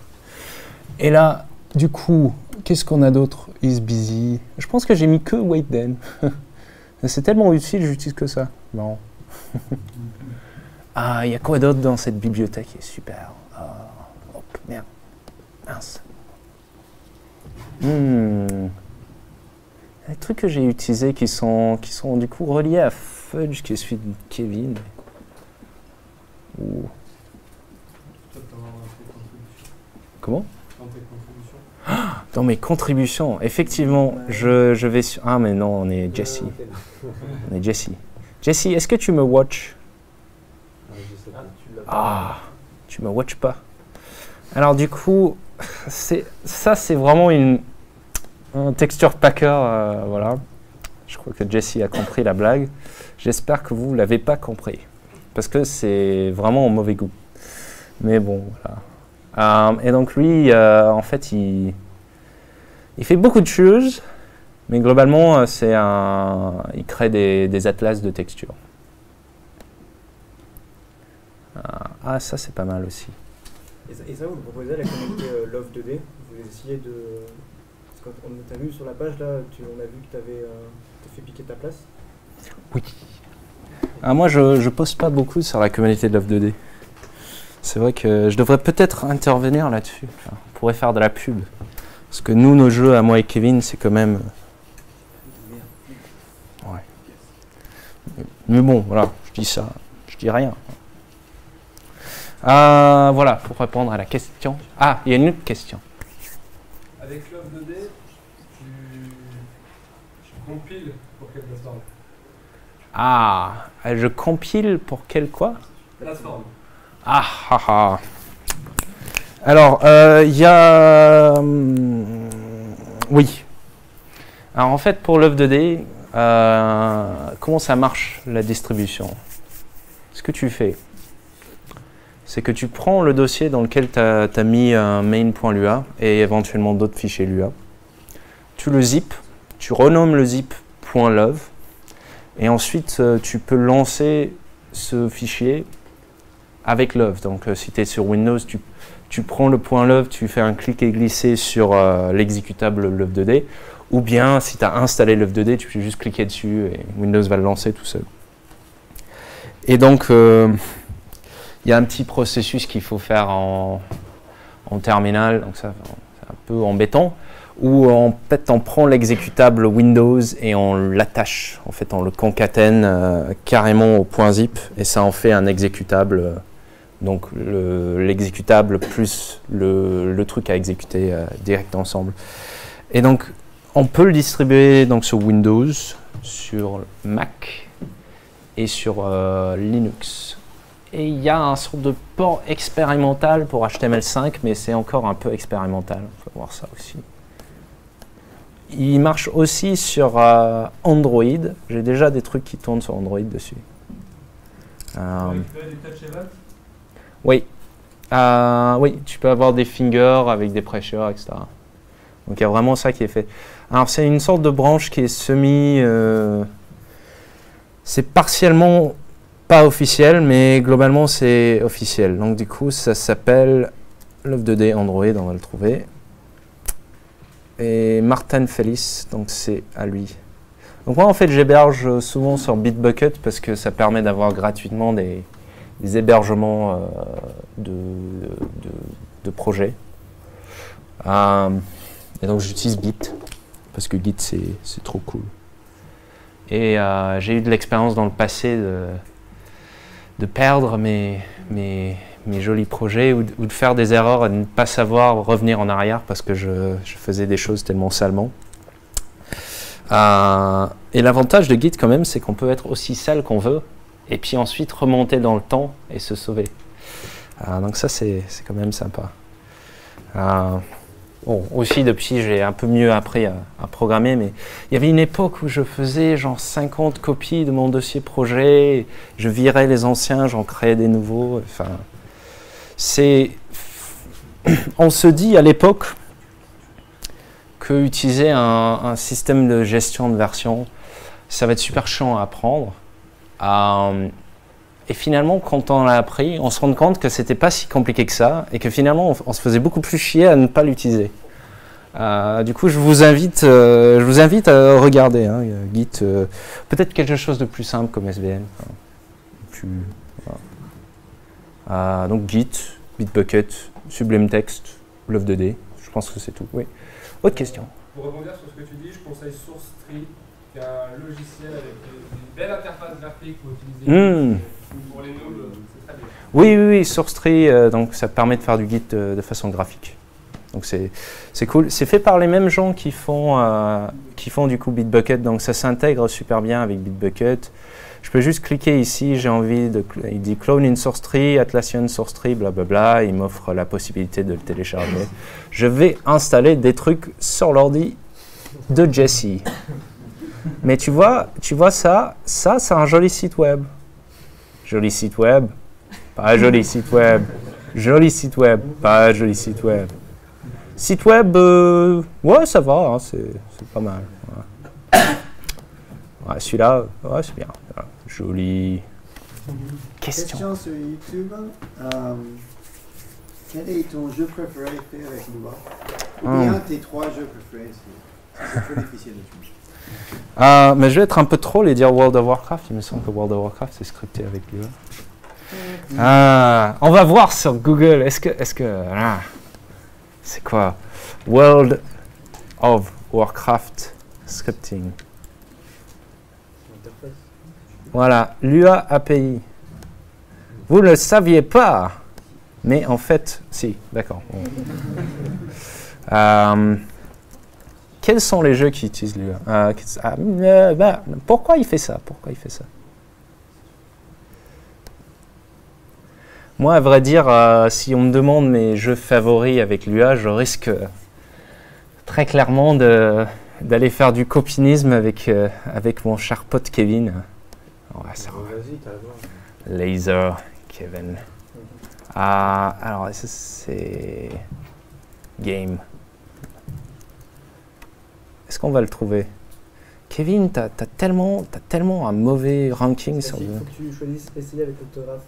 Et là, du coup, qu'est-ce qu'on a d'autre? Is busy. Je pense que j'ai mis que waitThen. C'est tellement utile, j'utilise que ça. Non. Ah, il y a quoi d'autre dans cette bibliothèque qui est super? Oh, merde. Mince. Les trucs que j'ai utilisés qui sont du coup reliés à Fudge, qui est celui de Kevin. Ouh. Comment? Dans mes contributions, effectivement, je vais sur... Ah mais non, on est Jesse. On est Jesse. Jesse, est-ce que tu me watch? Ah, tu me watch pas. Alors du coup, ça c'est vraiment un texture packer, voilà. Je crois que Jesse a compris la blague. J'espère que vous ne l'avez pas compris. Parce que c'est vraiment au mauvais goût. Mais bon, voilà. Et donc lui, en fait, il fait beaucoup de choses. Mais globalement, il crée des atlas de texture. Ah, ça c'est pas mal aussi. Et ça, vous le proposez à la communauté Love 2D? Vous essayez de... Parce qu'on t'a vu sur la page, là, on a vu que tu avais fait piquer ta place. Oui. Ah, moi, je poste pas beaucoup sur la communauté de Love 2D. C'est vrai que je devrais peut-être intervenir là-dessus. Enfin, on pourrait faire de la pub. Parce que nous, nos jeux, à moi et Kevin, c'est quand même... Ouais. Mais bon, voilà, je dis ça. Je dis rien. Voilà, pour répondre à la question. Ah, il y a une autre question. Avec Love 2D, tu compiles pour quelle plateforme? Ah, je compile pour quelle quoi? Plateforme. Ah. Alors, il y a... oui. Alors, en fait, pour Love 2D, comment ça marche, la distribution? Ce que tu fais, c'est que tu prends le dossier dans lequel tu as mis un main.lua et éventuellement d'autres fichiers Lua. Tu le zip, tu renommes le zip .love et ensuite tu peux lancer ce fichier avec Love. Donc si tu es sur Windows, tu prends le .love, tu fais un clic et glisser sur l'exécutable Love 2D, ou bien si tu as installé Love 2D, tu peux juste cliquer dessus et Windows va le lancer tout seul. Et donc il y a un petit processus qu'il faut faire en terminal, donc ça c'est un peu embêtant, où en fait on prend l'exécutable Windows et on l'attache, en fait on le concatène carrément au .zip et ça en fait un exécutable, donc l'exécutable plus le truc à exécuter direct ensemble. Et donc on peut le distribuer donc, sur Windows, sur Mac et sur Linux. Et il y a un sorte de port expérimental pour HTML5, mais c'est encore un peu expérimental. On peut voir ça aussi. Il marche aussi sur Android. J'ai déjà des trucs qui tournent sur Android dessus. Oui. Oui, tu peux avoir des fingers avec des pressures, etc. Donc il y a vraiment ça qui est fait. Alors c'est une sorte de branche qui est c'est partiellement pas officiel, mais globalement c'est officiel. Donc du coup ça s'appelle Love 2D Android, on va le trouver. Et Martin Felice, donc c'est à lui. Donc moi en fait j'héberge souvent sur Bitbucket parce que ça permet d'avoir gratuitement des hébergements de projets. Et donc j'utilise Git, parce que Git c'est trop cool. Et j'ai eu de l'expérience dans le passé de perdre mes jolis projets ou de faire des erreurs et de ne pas savoir revenir en arrière parce que je faisais des choses tellement salement. Et l'avantage de Git quand même, c'est qu'on peut être aussi sale qu'on veut et puis ensuite remonter dans le temps et se sauver. Donc ça c'est quand même sympa. Bon, aussi depuis j'ai un peu mieux appris à programmer, mais il y avait une époque où je faisais genre 50 copies de mon dossier projet, je virais les anciens, j'en créais des nouveaux. Enfin, on se dit à l'époque que utiliser un système de gestion de version, ça va être super chiant à apprendre. Et finalement, quand on l'a appris, on se rend compte que c'était pas si compliqué que ça et que finalement, on se faisait beaucoup plus chier à ne pas l'utiliser. Du coup, je vous invite à regarder Git. Peut-être quelque chose de plus simple comme SVN. Donc Git, Bitbucket, Sublime Text, Love2D. Je pense que c'est tout. Oui. Autre question. Pour rebondir sur ce que tu dis, je conseille SourceTree, qui est un logiciel avec une belle interface graphique pour utiliser. Pour les noobs, c'est très bien. Oui, SourceTree, donc ça permet de faire du Git de façon graphique. Donc c'est cool. C'est fait par les mêmes gens qui font du coup Bitbucket, donc ça s'intègre super bien avec Bitbucket. Je peux juste cliquer ici, j'ai envie de... Il dit Clone in SourceTree, Atlassian SourceTree, blablabla. Il m'offre la possibilité de le télécharger. Je vais installer des trucs sur l'ordi de Jesse. Mais tu vois ça c'est un joli site web. Joli site web, pas joli site web. Joli site web, pas joli site web. Site web, ouais, ça va, hein, c'est pas mal. Ouais, celui-là, ouais, c'est bien. Voilà. Joli. Question sur YouTube. Quel est ton jeu préféré fait avec Lua? Ou bien tes 3 jeux préférés? C'est trop difficile de trouver. Mais je vais être un peu troll et dire World of Warcraft. Il me semble que World of Warcraft c'est scripté avec Lua. On va voir sur Google. Est-ce que c'est quoi? World of Warcraft scripting. Voilà, Lua API. Vous ne le saviez pas, mais en fait, si, d'accord. Quels sont les jeux qui utilisent Lua? Pourquoi il fait ça? Moi, à vrai dire, si on me demande mes jeux favoris avec Lua, je risque très clairement d'aller faire du copinisme avec mon cher pote Kevin. Vas-y, t'as la voix. Laser Kevin. Alors, c'est Game. Est-ce qu'on va le trouver? Kevin, t'as tellement un mauvais ranking sur le... Il faut que tu choisisses essayer avec l'orthographe.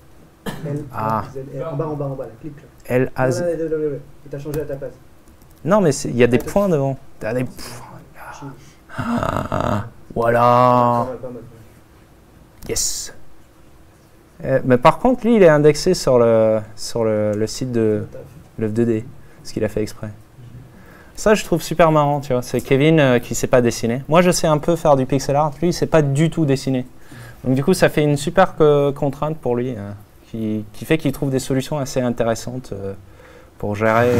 En bas, la clic là. L-A-Z. T'as changé à ta place. Non, mais il y a des points devant. T'as des points. Voilà. Yes. Mais par contre, lui, il est indexé sur le site de Love2D, ce qu'il a fait exprès. Ça, je trouve super marrant, tu vois. C'est Kevin qui ne sait pas dessiner. Moi, je sais un peu faire du pixel art. Lui, il ne sait pas du tout dessiner. Donc, du coup, ça fait une super contrainte pour lui, qui fait qu'il trouve des solutions assez intéressantes pour gérer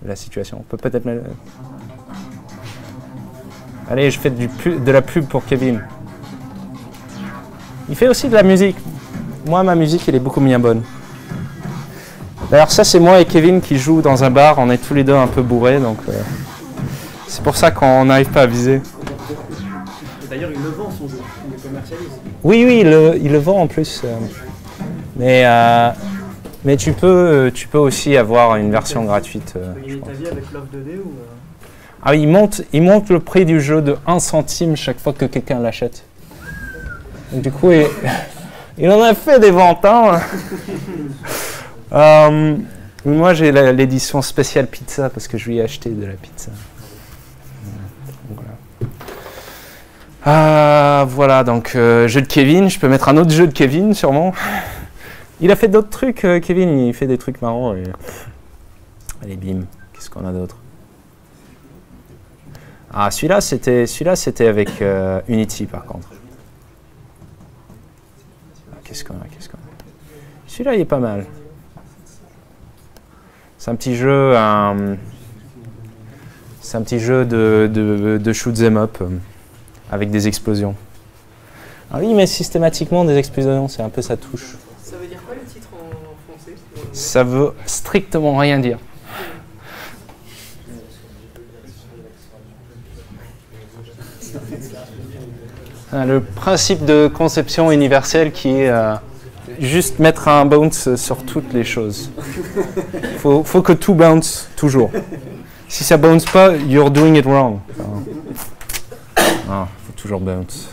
la situation. On peut peut-être... Allez, je fais de la pub pour Kevin. Il fait aussi de la musique. Moi, ma musique, elle est beaucoup moins bonne. D'ailleurs, ça, c'est moi et Kevin qui jouent dans un bar. On est tous les deux un peu bourrés, donc c'est pour ça qu'on n'arrive pas à viser. D'ailleurs, il le vend son jeu. Il le commercialise. Oui, il le vend en plus. Mais tu peux aussi avoir une version gratuite. Tu peux gagner ta vie avec Love2D ou... Ah, il monte le prix du jeu de 1 centime chaque fois que quelqu'un l'achète. Donc, du coup, il en a fait des ventes, hein. Moi, j'ai l'édition spéciale pizza parce que je lui ai acheté de la pizza. Voilà, donc jeu de Kevin. Je peux mettre un autre jeu de Kevin, sûrement. Il a fait d'autres trucs, Kevin. Il fait des trucs marrants. Allez, bim. Qu'est-ce qu'on a d'autre? Ah, celui-là, c'était avec Unity, par contre. Qu'est-ce qu'on a? Celui-là, il est pas mal. C'est un petit jeu, de shoot 'em up avec des explosions. Alors, lui, il met systématiquement des explosions, c'est un peu sa touche. Ça veut dire quoi le titre en français? Ça veut strictement rien dire. Le principe de conception universelle qui est juste mettre un bounce sur toutes les choses. Faut que tout bounce toujours. Si ça bounce pas, you're doing it wrong. Faut toujours bounce.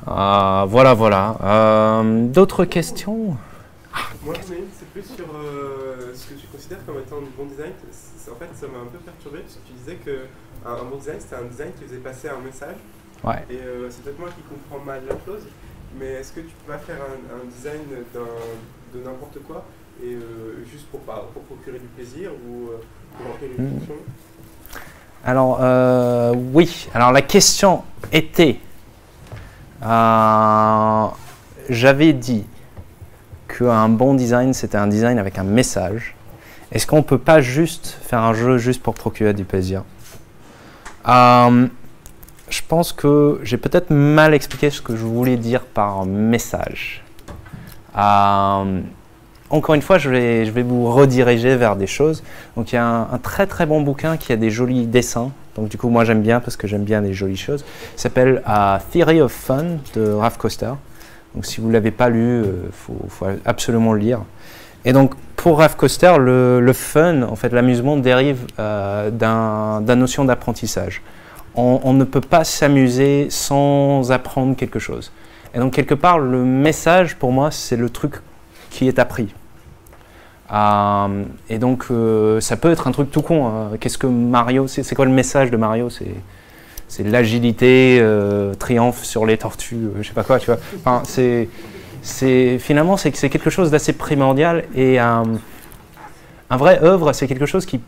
Voilà. D'autres questions? Moi, c'est plus sur ce que tu considères comme étant du bon design. En fait, ça m'a un peu perturbé parce que tu disais qu'un bon design, c'était un design qui faisait passer un message. Ouais. Et c'est peut-être moi qui comprends mal la chose, mais est-ce que tu peux pas faire un design de n'importe quoi et juste pour procurer du plaisir ou pour remplir une fonction? Alors, oui. Alors, la question était, j'avais dit qu'un bon design, c'était un design avec un message. Est-ce qu'on ne peut pas juste faire un jeu juste pour procurer du plaisir? Je pense que j'ai peut-être mal expliqué ce que je voulais dire par message. Encore une fois, je vais vous rediriger vers des choses. Donc, il y a un très très bon bouquin qui a des jolis dessins. Donc, du coup, moi j'aime bien parce que j'aime bien les jolies choses. Il s'appelle Theory of Fun de Raph Koster. Donc, si vous ne l'avez pas lu, faut absolument le lire. Et donc, pour Raph Koster, le fun, en fait, l'amusement dérive d'une notion d'apprentissage. On ne peut pas s'amuser sans apprendre quelque chose. Et donc, quelque part, le message, pour moi, c'est le truc qui est appris. Et donc, ça peut être un truc tout con. Qu'est-ce que Mario, c'est quoi le message de Mario? C'est l'agilité, triomphe sur les tortues, je sais pas quoi, tu vois. Enfin, finalement, c'est quelque chose d'assez primordial. Et un vrai œuvre, c'est quelque chose qui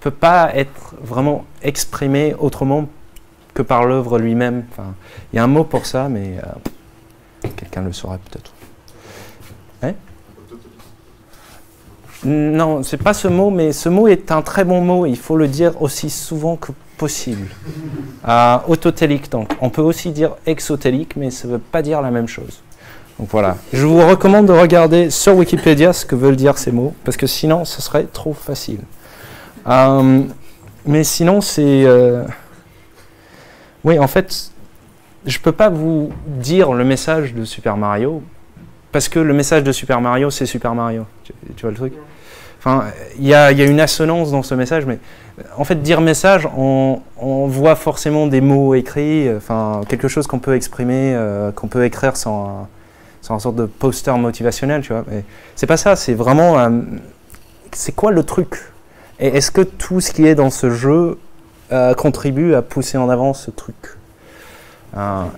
peut pas être vraiment exprimé autrement que par l'œuvre lui-même. Enfin, il y a un mot pour ça, mais quelqu'un le saura peut-être. Hein? Non, c'est pas ce mot, mais ce mot est un très bon mot. Il faut le dire aussi souvent que possible. Autotélique, donc. On peut aussi dire exotélique, mais ça ne veut pas dire la même chose. Donc voilà. Je vous recommande de regarder sur Wikipédia ce que veulent dire ces mots, parce que sinon, ce serait trop facile. Mais sinon, c'est... Oui, en fait, je ne peux pas vous dire le message de Super Mario, parce que le message de Super Mario, c'est Super Mario. Tu vois le truc? Enfin, il y a une assonance dans ce message, mais en fait, dire message, on voit forcément des mots écrits, enfin, quelque chose qu'on peut exprimer, qu'on peut écrire sans une sorte de poster motivationnel, tu vois. Mais c'est pas ça, c'est vraiment... c'est quoi le truc? Et est-ce que tout ce qui est dans ce jeu contribue à pousser en avant ce truc? Le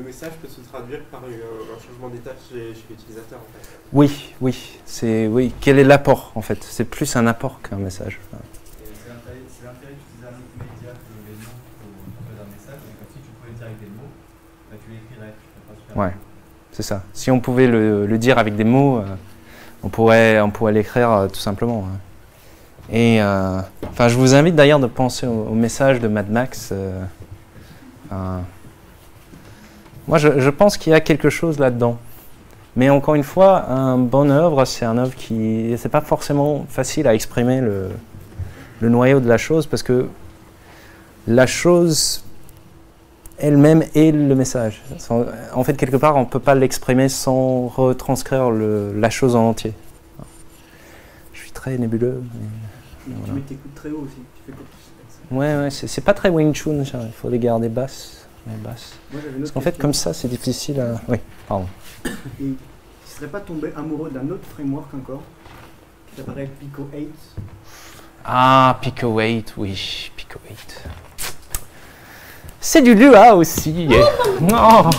message peut se traduire par un changement d'état chez l'utilisateur, en fait. Oui. Quel est l'apport, en fait? C'est plus un apport qu'un message. C'est l'intérêt d'utiliser un multimédia que les mots pour faire un message. Comme si tu pouvais le dire avec des mots, bah, tu l'écrirais. Ouais, c'est ça. Si on pouvait le dire avec des mots, on pourrait l'écrire tout simplement. Hein. Et enfin, je vous invite d'ailleurs de penser au message de Mad Max. Moi, je pense qu'il y a quelque chose là-dedans. Mais encore une fois, un bonne œuvre, c'est un œuvre qui... C'est pas forcément facile à exprimer le noyau de la chose, parce que la chose elle-même est le message. En fait, quelque part, on ne peut pas l'exprimer sans retranscrire la chose en entier. Je suis très nébuleux. Mais voilà. Tu mets tes coups très haut aussi. Tu fais quoi? Ouais, c'est pas très Wing Chun, il faut les garder basses. Parce qu'en fait, comme ça, c'est difficile à... Oui, pardon. Et tu ne serais pas tombé amoureux d'un autre framework encore, qui s'appelle Pico 8? Ah, Pico 8, oui, Pico 8. C'est du Lua aussi. Non.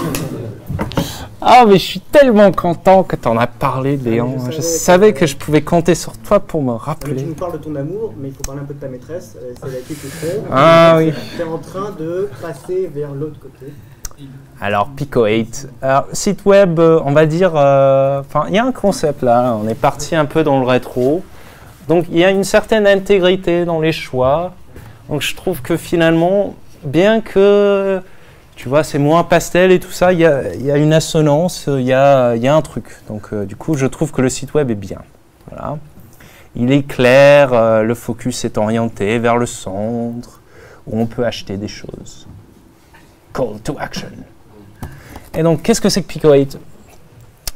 Ah, mais je suis tellement content que tu en as parlé, Léon. Je savais que je pouvais compter sur toi pour me rappeler. Tu nous parles de ton amour, mais il faut parler un peu de ta maîtresse. C'est la qui te trompe. Ah oui. Tu es en train de passer vers l'autre côté. Alors, Pico 8. Alors, site web, on va dire... Enfin, il y a un concept là. On est parti un peu dans le rétro. Donc, il y a une certaine intégrité dans les choix. Donc, je trouve que finalement, bien que... Tu vois, c'est moins pastel et tout ça, il y a une assonance, il y a un truc. Donc, du coup, je trouve que le site web est bien. Voilà. Il est clair, le focus est orienté vers le centre, où on peut acheter des choses. Call to action. Et donc, qu'est-ce que c'est que Pico 8?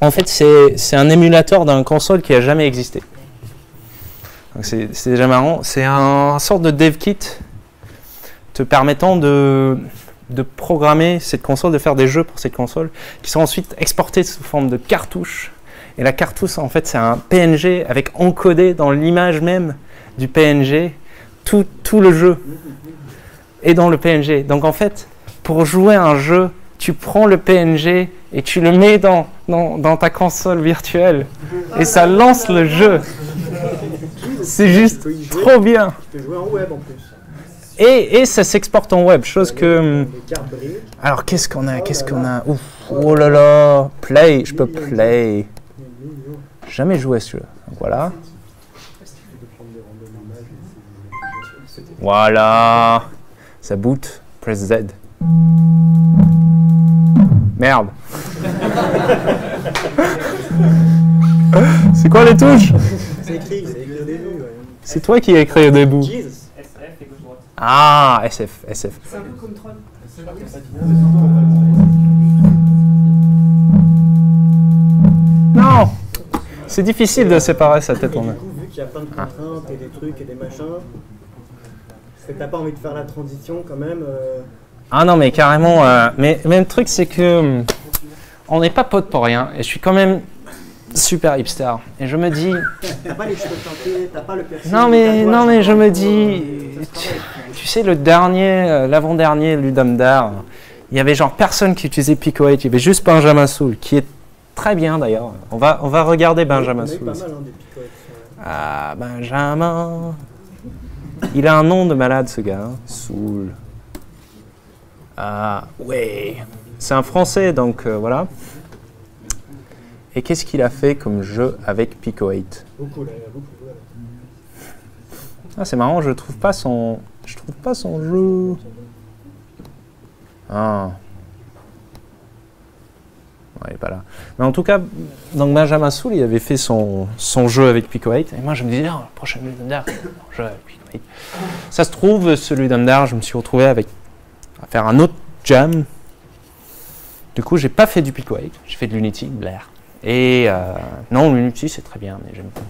En fait, c'est un émulateur d'un console qui n'a jamais existé. Donc, c'est déjà marrant. C'est un sorte de dev kit te permettant de programmer cette console, de faire des jeux pour cette console, qui sont ensuite exportés sous forme de cartouches. Et la cartouche, en fait, c'est un PNG avec encodé dans l'image même du PNG, tout le jeu est dans le PNG. Donc, en fait, pour jouer à un jeu, tu prends le PNG et tu le mets dans ta console virtuelle. Et ça lance le jeu. C'est juste trop bien. Tu peux jouer en web en plus. Et ça s'exporte en web, chose que... Alors, qu'est-ce qu'on a? Ouf, oh là là, play, je peux play. Jamais joué à ce jeu. Donc, voilà. Voilà. Ça boot, press Z. Merde. C'est quoi les touches? C'est écrit au début. C'est toi qui as écrit au début. Ah, SF. C'est un peu comme Tron. Non. C'est difficile de séparer sa tête en main. Du coup, vu qu'il y a plein de contraintes et des trucs et des machins, est-ce que t'as pas envie de faire la transition quand même Ah non, mais carrément. Mais le truc, c'est que on n'est pas potes pour rien. Et je suis quand même super hipster. Et je me dis... T'as pas les cheveux teintés, t'as pas le piercing. Non, mais je me dis... Tu sais, l'avant-dernier Ludum Dare, il y avait genre personne qui utilisait Pico 8. Il y avait juste Benjamin Soul, qui est très bien d'ailleurs. On va regarder Benjamin Soul. Pas mal, hein, des Pico 8. Ah, Benjamin. Il a un nom de malade, ce gars. Hein. Soul. Ah, ouais. C'est un Français, donc voilà. Et qu'est-ce qu'il a fait comme jeu avec Pico 8? Beaucoup, là, il y a beaucoup. Ouais. Ah, c'est marrant, je trouve pas son jeu. Ah. Ouais, il est pas là. Mais en tout cas, donc Benjamin Soul, il avait fait son jeu avec Pico 8. Et moi, je me disais, oh, le prochain Ludum Dare, jeu avec Pico 8. Ça se trouve, ce Ludum Dare, je me suis retrouvé à faire un autre jam. Du coup, j'ai pas fait du Pico 8, j'ai fait de l'Unity, blaire. Et non, l'Unity, c'est très bien, mais j'aime pas.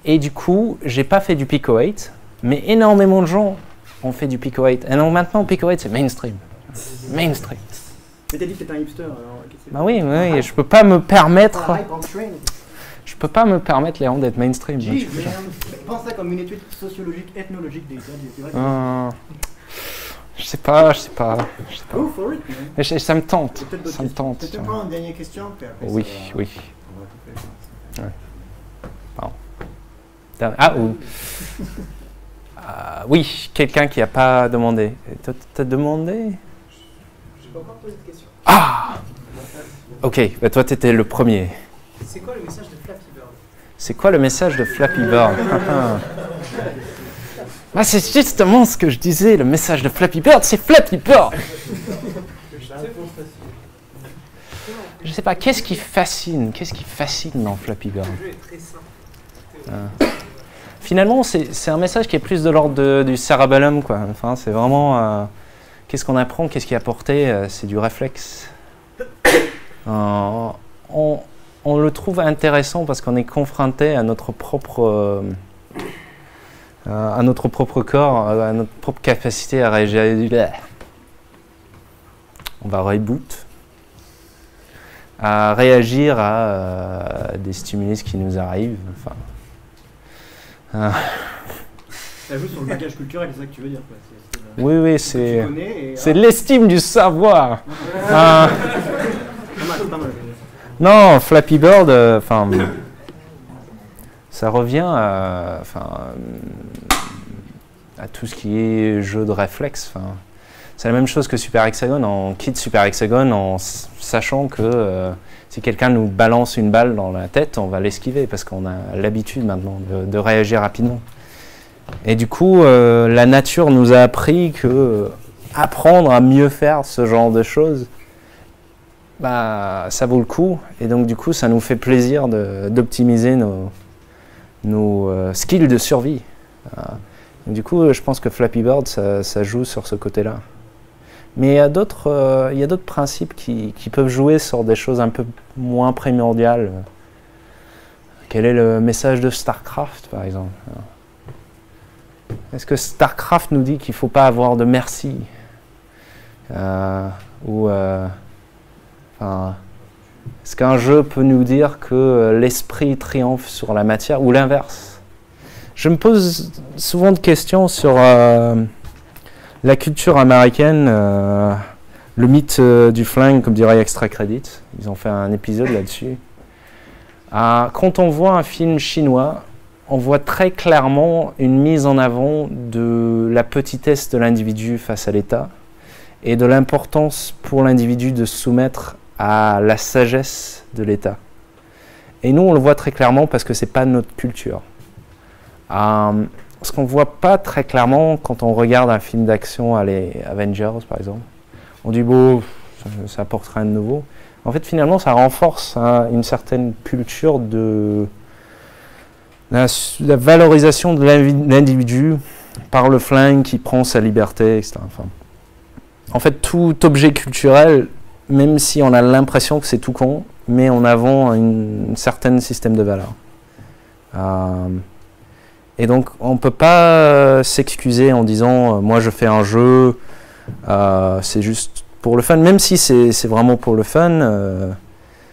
Et du coup, j'ai pas fait du Pico 8, mais énormément de gens ont fait du Pico 8. Et donc maintenant, Pico 8, c'est mainstream. Mainstream. Mais t'as dit que t'étais un hipster, alors... Bah oui, je peux pas me permettre... Je peux pas me permettre, Léon, d'être mainstream. Pense ça comme une étude sociologique, ethnologique des Je sais pas. Go for it, mais ça me tente. Peut-être encore une dernière question. Oui. Ah, oui, quelqu'un qui n'a pas demandé. T'as demandé? Je peux encore poser une question. Ah! Ok, bah toi t'étais le premier. C'est quoi le message de Flappy Bird? C'est quoi le message de Flappy Bird? Ah, c'est justement ce que je disais, le message de Flappy Bird, c'est Flappy Bird! Je sais pas, qu'est-ce qui fascine dans Flappy Bird? Le jeu est très simple. Finalement, c'est un message qui est plus de l'ordre du cerebellum, quoi. Enfin, c'est vraiment qu'est-ce qu'on apprend, qu'est-ce qui est apporté, c'est du réflexe. On le trouve intéressant parce qu'on est confronté à notre propre corps, à notre propre capacité à réagir. On va reboot, à réagir à des stimuli qui nous arrivent. Enfin, Ça joue sur le bagage culturel, c'est ça que tu veux dire, quoi. Oui, c'est l'estime du savoir. Non, Flappy Bird, enfin, ça revient à tout ce qui est jeu de réflexe. C'est la même chose que Super Hexagon. On quitte Super Hexagon en sachant que si quelqu'un nous balance une balle dans la tête, on va l'esquiver parce qu'on a l'habitude maintenant de réagir rapidement. Et du coup, la nature nous a appris que apprendre à mieux faire ce genre de choses, bah, ça vaut le coup. Et donc du coup, ça nous fait plaisir d'optimiser nos skills de survie. Du coup, je pense que Flappy Bird, ça joue sur ce côté-là. Mais il y a d'autres principes qui peuvent jouer sur des choses un peu moins primordiales. Quel est le message de StarCraft, par exemple? Est-ce que StarCraft nous dit qu'il ne faut pas avoir de merci? Est-ce qu'un jeu peut nous dire que l'esprit triomphe sur la matière, ou l'inverse? Je me pose souvent de questions sur la culture américaine, le mythe du flingue, comme dirait Extra Credit. Ils ont fait un épisode là-dessus. Quand on voit un film chinois, on voit très clairement une mise en avant de la petitesse de l'individu face à l'État et de l'importance pour l'individu de se soumettre à la sagesse de l'État. Et nous, on le voit très clairement parce que ce n'est pas notre culture. Ce qu'on ne voit pas très clairement quand on regarde un film d'action à les Avengers, par exemple, on dit, bon, ça apporte rien de nouveau. En fait, finalement, ça renforce une certaine culture de la valorisation de l'individu par le flingue qui prend sa liberté, etc. Enfin, en fait, tout objet culturel, même si on a l'impression que c'est tout con, met en avant un certain système de valeurs. Et donc, on ne peut pas s'excuser en disant moi je fais un jeu, c'est juste pour le fun. Même si c'est vraiment pour le fun,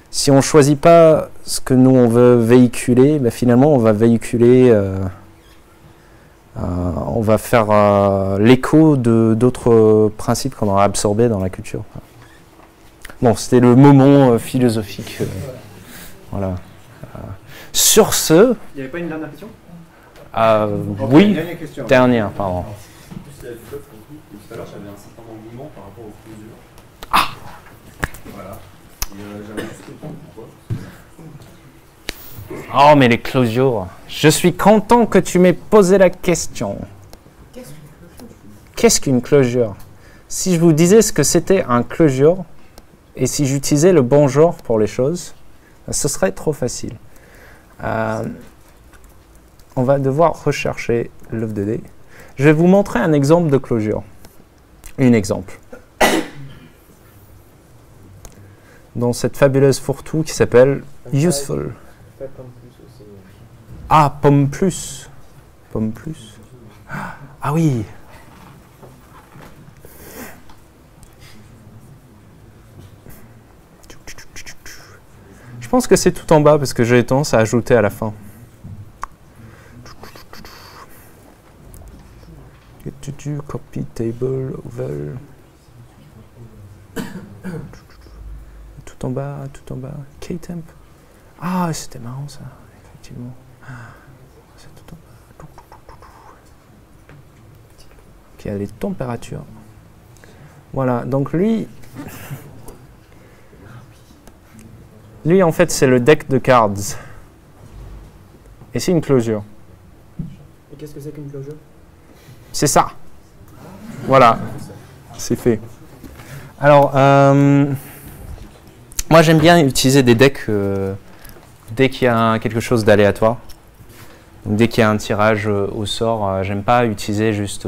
si on ne choisit pas ce que nous on veut véhiculer, ben finalement on va véhiculer, on va faire l'écho d'autres principes qu'on aura absorbés dans la culture. Bon, c'était le moment philosophique. Voilà. Sur ce... Il n'y avait pas une dernière question? Oui, dernière, pardon. Tout à l'heure, j'avais un certain engouement par rapport aux closures. Voilà. Et j'avais juste comprendre pourquoi. Oh, mais les closures. Je suis content que tu m'aies posé la question. Qu'est-ce qu'une closure? Si je vous disais ce que c'était un closure, et si j'utilisais le bon genre pour les choses, ce serait trop facile. On va devoir rechercher l'œuvre de dés. Je vais vous montrer un exemple de closure. Un exemple. Dans cette fabuleuse fourre-tout qui s'appelle Useful. Ah, Pomme Plus. Pomme Plus. Ah oui. Je pense que c'est tout en bas parce que j'ai tendance à ajouter à la fin. Copy table oval. Tout en bas, tout en bas. K-temp. Ah, c'était marrant ça, effectivement. C'est tout en bas. Ok, les températures. Voilà, donc lui, en fait, c'est le deck de cards. Et c'est une closure. Et qu'est-ce que c'est qu'une closure? C'est ça. Voilà, c'est fait. Alors, moi j'aime bien utiliser des decks dès qu'il y a quelque chose d'aléatoire. Donc dès qu'il y a un tirage au sort, j'aime pas utiliser juste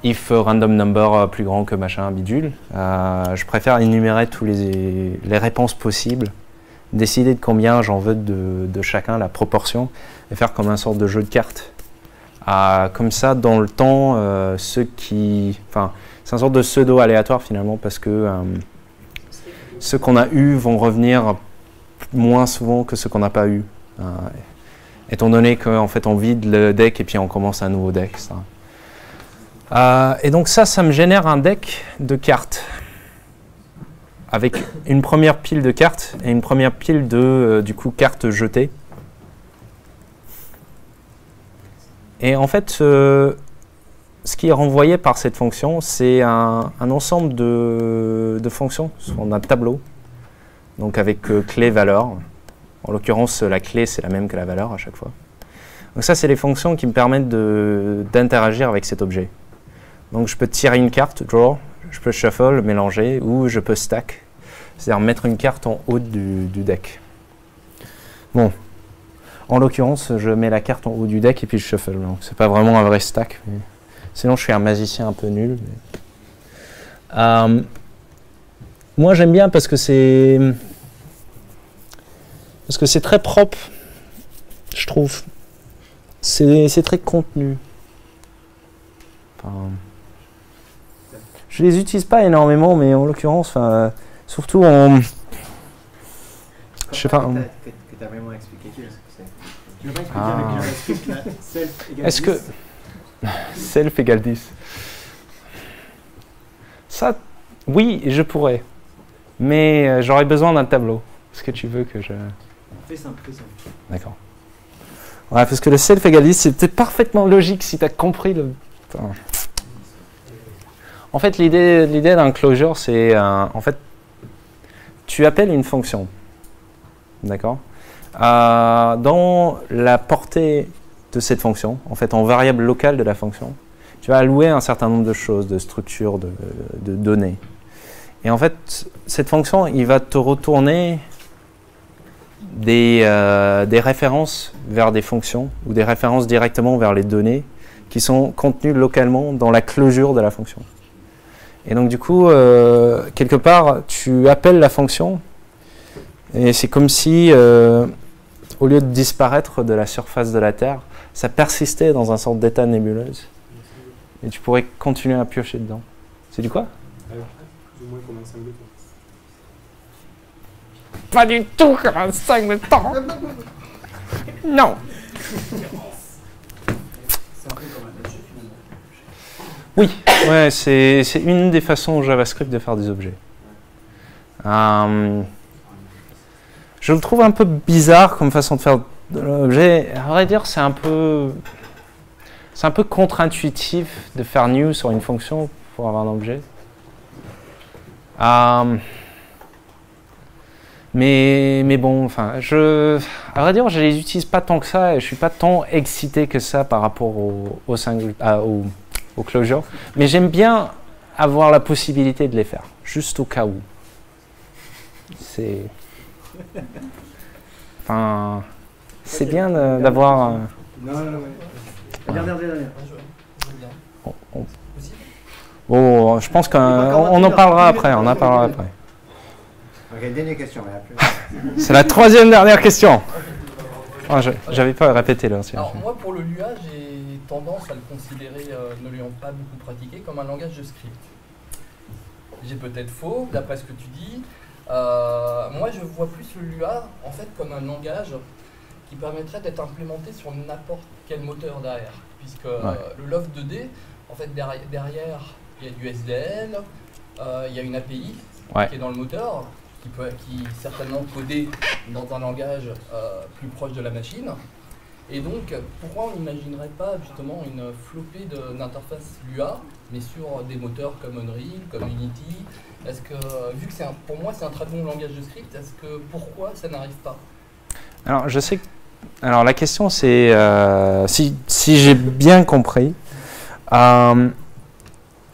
if random number plus grand que machin bidule. Je préfère énumérer tous les réponses possibles, décider de combien j'en veux de chacun, la proportion, et faire comme un sorte de jeu de cartes. Comme ça, dans le temps, c'est une sorte de pseudo aléatoire finalement, parce que ceux qu'on a eus vont revenir moins souvent que ceux qu'on n'a pas eus. Étant donné qu'en fait on vide le deck et puis on commence un nouveau deck. Et donc ça me génère un deck de cartes. avec une première pile de cartes et une première pile de, du coup, cartes jetées. Et en fait, ce qui est renvoyé par cette fonction, c'est un ensemble de fonctions sur un tableau, donc avec clé-valeur. En l'occurrence, la clé, c'est la même que la valeur à chaque fois. Donc ça, c'est les fonctions qui me permettent d'interagir avec cet objet. Donc je peux tirer une carte, draw, je peux shuffle, mélanger, ou je peux stack, c'est-à-dire mettre une carte en haut du deck. Bon, en l'occurrence, je mets la carte en haut du deck et puis je shuffle. Donc c'est pas vraiment un vrai stack. Mais... Sinon, je suis un magicien un peu nul. Mais... moi, j'aime bien parce que c'est très propre, je trouve. C'est très contenu. Enfin, je les utilise pas énormément, mais en l'occurrence, surtout en... Je sais pas. Que tu as vraiment expliqué ce que c'est. Tu n'as pas expliqué avec JavaScript là, self égale 10. Est-ce que... Self égale 10. Ça, oui, je pourrais. Mais j'aurais besoin d'un tableau. Est-ce que tu veux que je... Fais simple, fais simple. D'accord. Ouais, parce que le self égale 10, c'était parfaitement logique si tu as compris le... Putain. En fait, l'idée d'un closure, c'est... en fait, tu appelles une fonction. D'accord ? Dans la portée de cette fonction, en fait, en variable locale de la fonction, tu vas allouer un certain nombre de choses, de structures, de données. Et en fait, cette fonction, il va te retourner des références vers des fonctions ou des références directement vers les données qui sont contenues localement dans la closure de la fonction. Et donc du coup, quelque part, tu appelles la fonction et c'est comme si, au lieu de disparaître de la surface de la Terre, ça persistait dans un sorte d'état nébuleuse. Et tu pourrais continuer à piocher dedans. C'est du quoi? Plus ou moins comme un 5 de temps. Pas du tout comme un 5 de temps. Non. C'est un peu comme un objet finalement. Oui, ouais, c'est une des façons JavaScript de faire des objets. Je le trouve un peu bizarre comme façon de faire de l'objet. À vrai dire, c'est un peu contre-intuitif de faire new sur une fonction pour avoir un objet. Mais bon, enfin, à vrai dire, je les utilise pas tant que ça et je suis pas tant excité que ça par rapport au closure. Mais j'aime bien avoir la possibilité de les faire, juste au cas où. Enfin, c'est bien d'avoir... Non. Dernière. Bon, je pense qu'on en parlera après. On en parlera après. Ok, dernière question. Mais après... C'est la troisième dernière question. Oh, j'avais pas répété l'ancienne. Alors moi, pour le Lua, j'ai tendance à le considérer, ne l'ayant pas beaucoup pratiqué, comme un langage de script. J'ai peut-être faux, d'après ce que tu dis. Moi, je vois plus le Lua en fait comme un langage qui permettrait d'être implémenté sur n'importe quel moteur derrière, puisque le Love 2D, en fait, derrière, il y a du SDL, il y a une API qui est dans le moteur, qui est certainement codé dans un langage plus proche de la machine. Et donc, pourquoi on n'imaginerait pas justement une flopée d'interfaces Lua, mais sur des moteurs comme Unreal, comme Unity? Est-ce que, vu que pour moi c'est un très bon langage de script, pourquoi ça n'arrive pas? Alors, je sais que... Alors, la question c'est, si j'ai bien compris,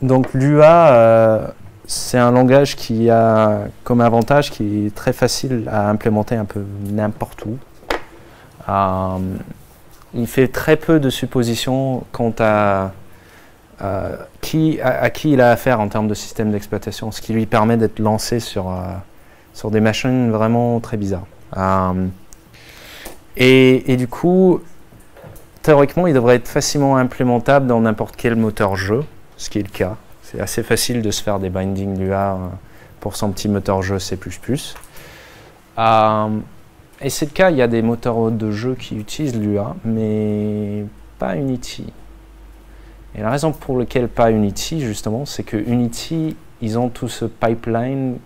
donc Lua, c'est un langage qui a comme avantage qui est très facile à implémenter un peu n'importe où. Il fait très peu de suppositions quant à qui il a affaire en termes de système d'exploitation, ce qui lui permet d'être lancé sur des machines vraiment très bizarres. Et du coup, théoriquement, il devrait être facilement implémentable dans n'importe quel moteur jeu, ce qui est le cas. C'est assez facile de se faire des bindings Lua pour son petit moteur jeu C++. Et c'est le cas, il y a des moteurs de jeu qui utilisent Lua, mais pas Unity. Et la raison pour laquelle pas Unity, justement, c'est que Unity, ils ont tout ce pipeline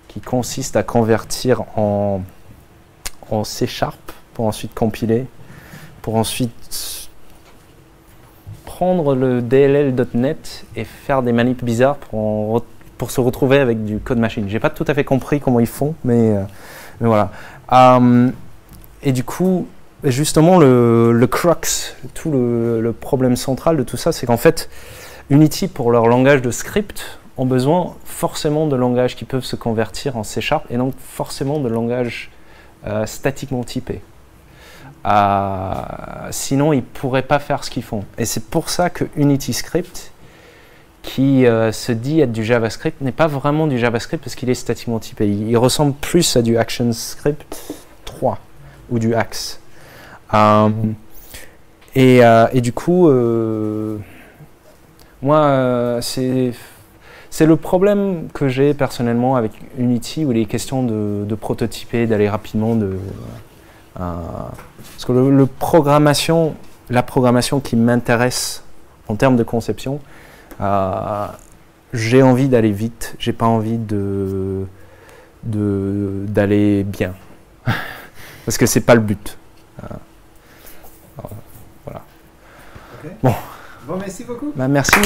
qui consiste à convertir en C# pour ensuite compiler, pour ensuite prendre le DLL.NET et faire des manips bizarres pour se retrouver avec du code machine. J'ai pas tout à fait compris comment ils font, mais voilà. Et du coup, justement, le crux, tout le problème central de tout ça, c'est qu'en fait, Unity, pour leur langage de script, ont besoin forcément de langages qui peuvent se convertir en C# et donc forcément de langages statiquement typés. Sinon, ils ne pourraient pas faire ce qu'ils font. Et c'est pour ça que UnityScript, qui se dit être du JavaScript, n'est pas vraiment du JavaScript parce qu'il est statiquement typé. Il ressemble plus à du ActionScript 3 ou du Axe. Et du coup, moi, c'est le problème que j'ai personnellement avec Unity, où il est question de prototyper, d'aller rapidement. Parce que la programmation qui m'intéresse en termes de conception, j'ai envie d'aller vite, j'ai pas envie d'aller bien. Parce que c'est pas le but. Voilà. Okay. Bon, merci beaucoup. Merci.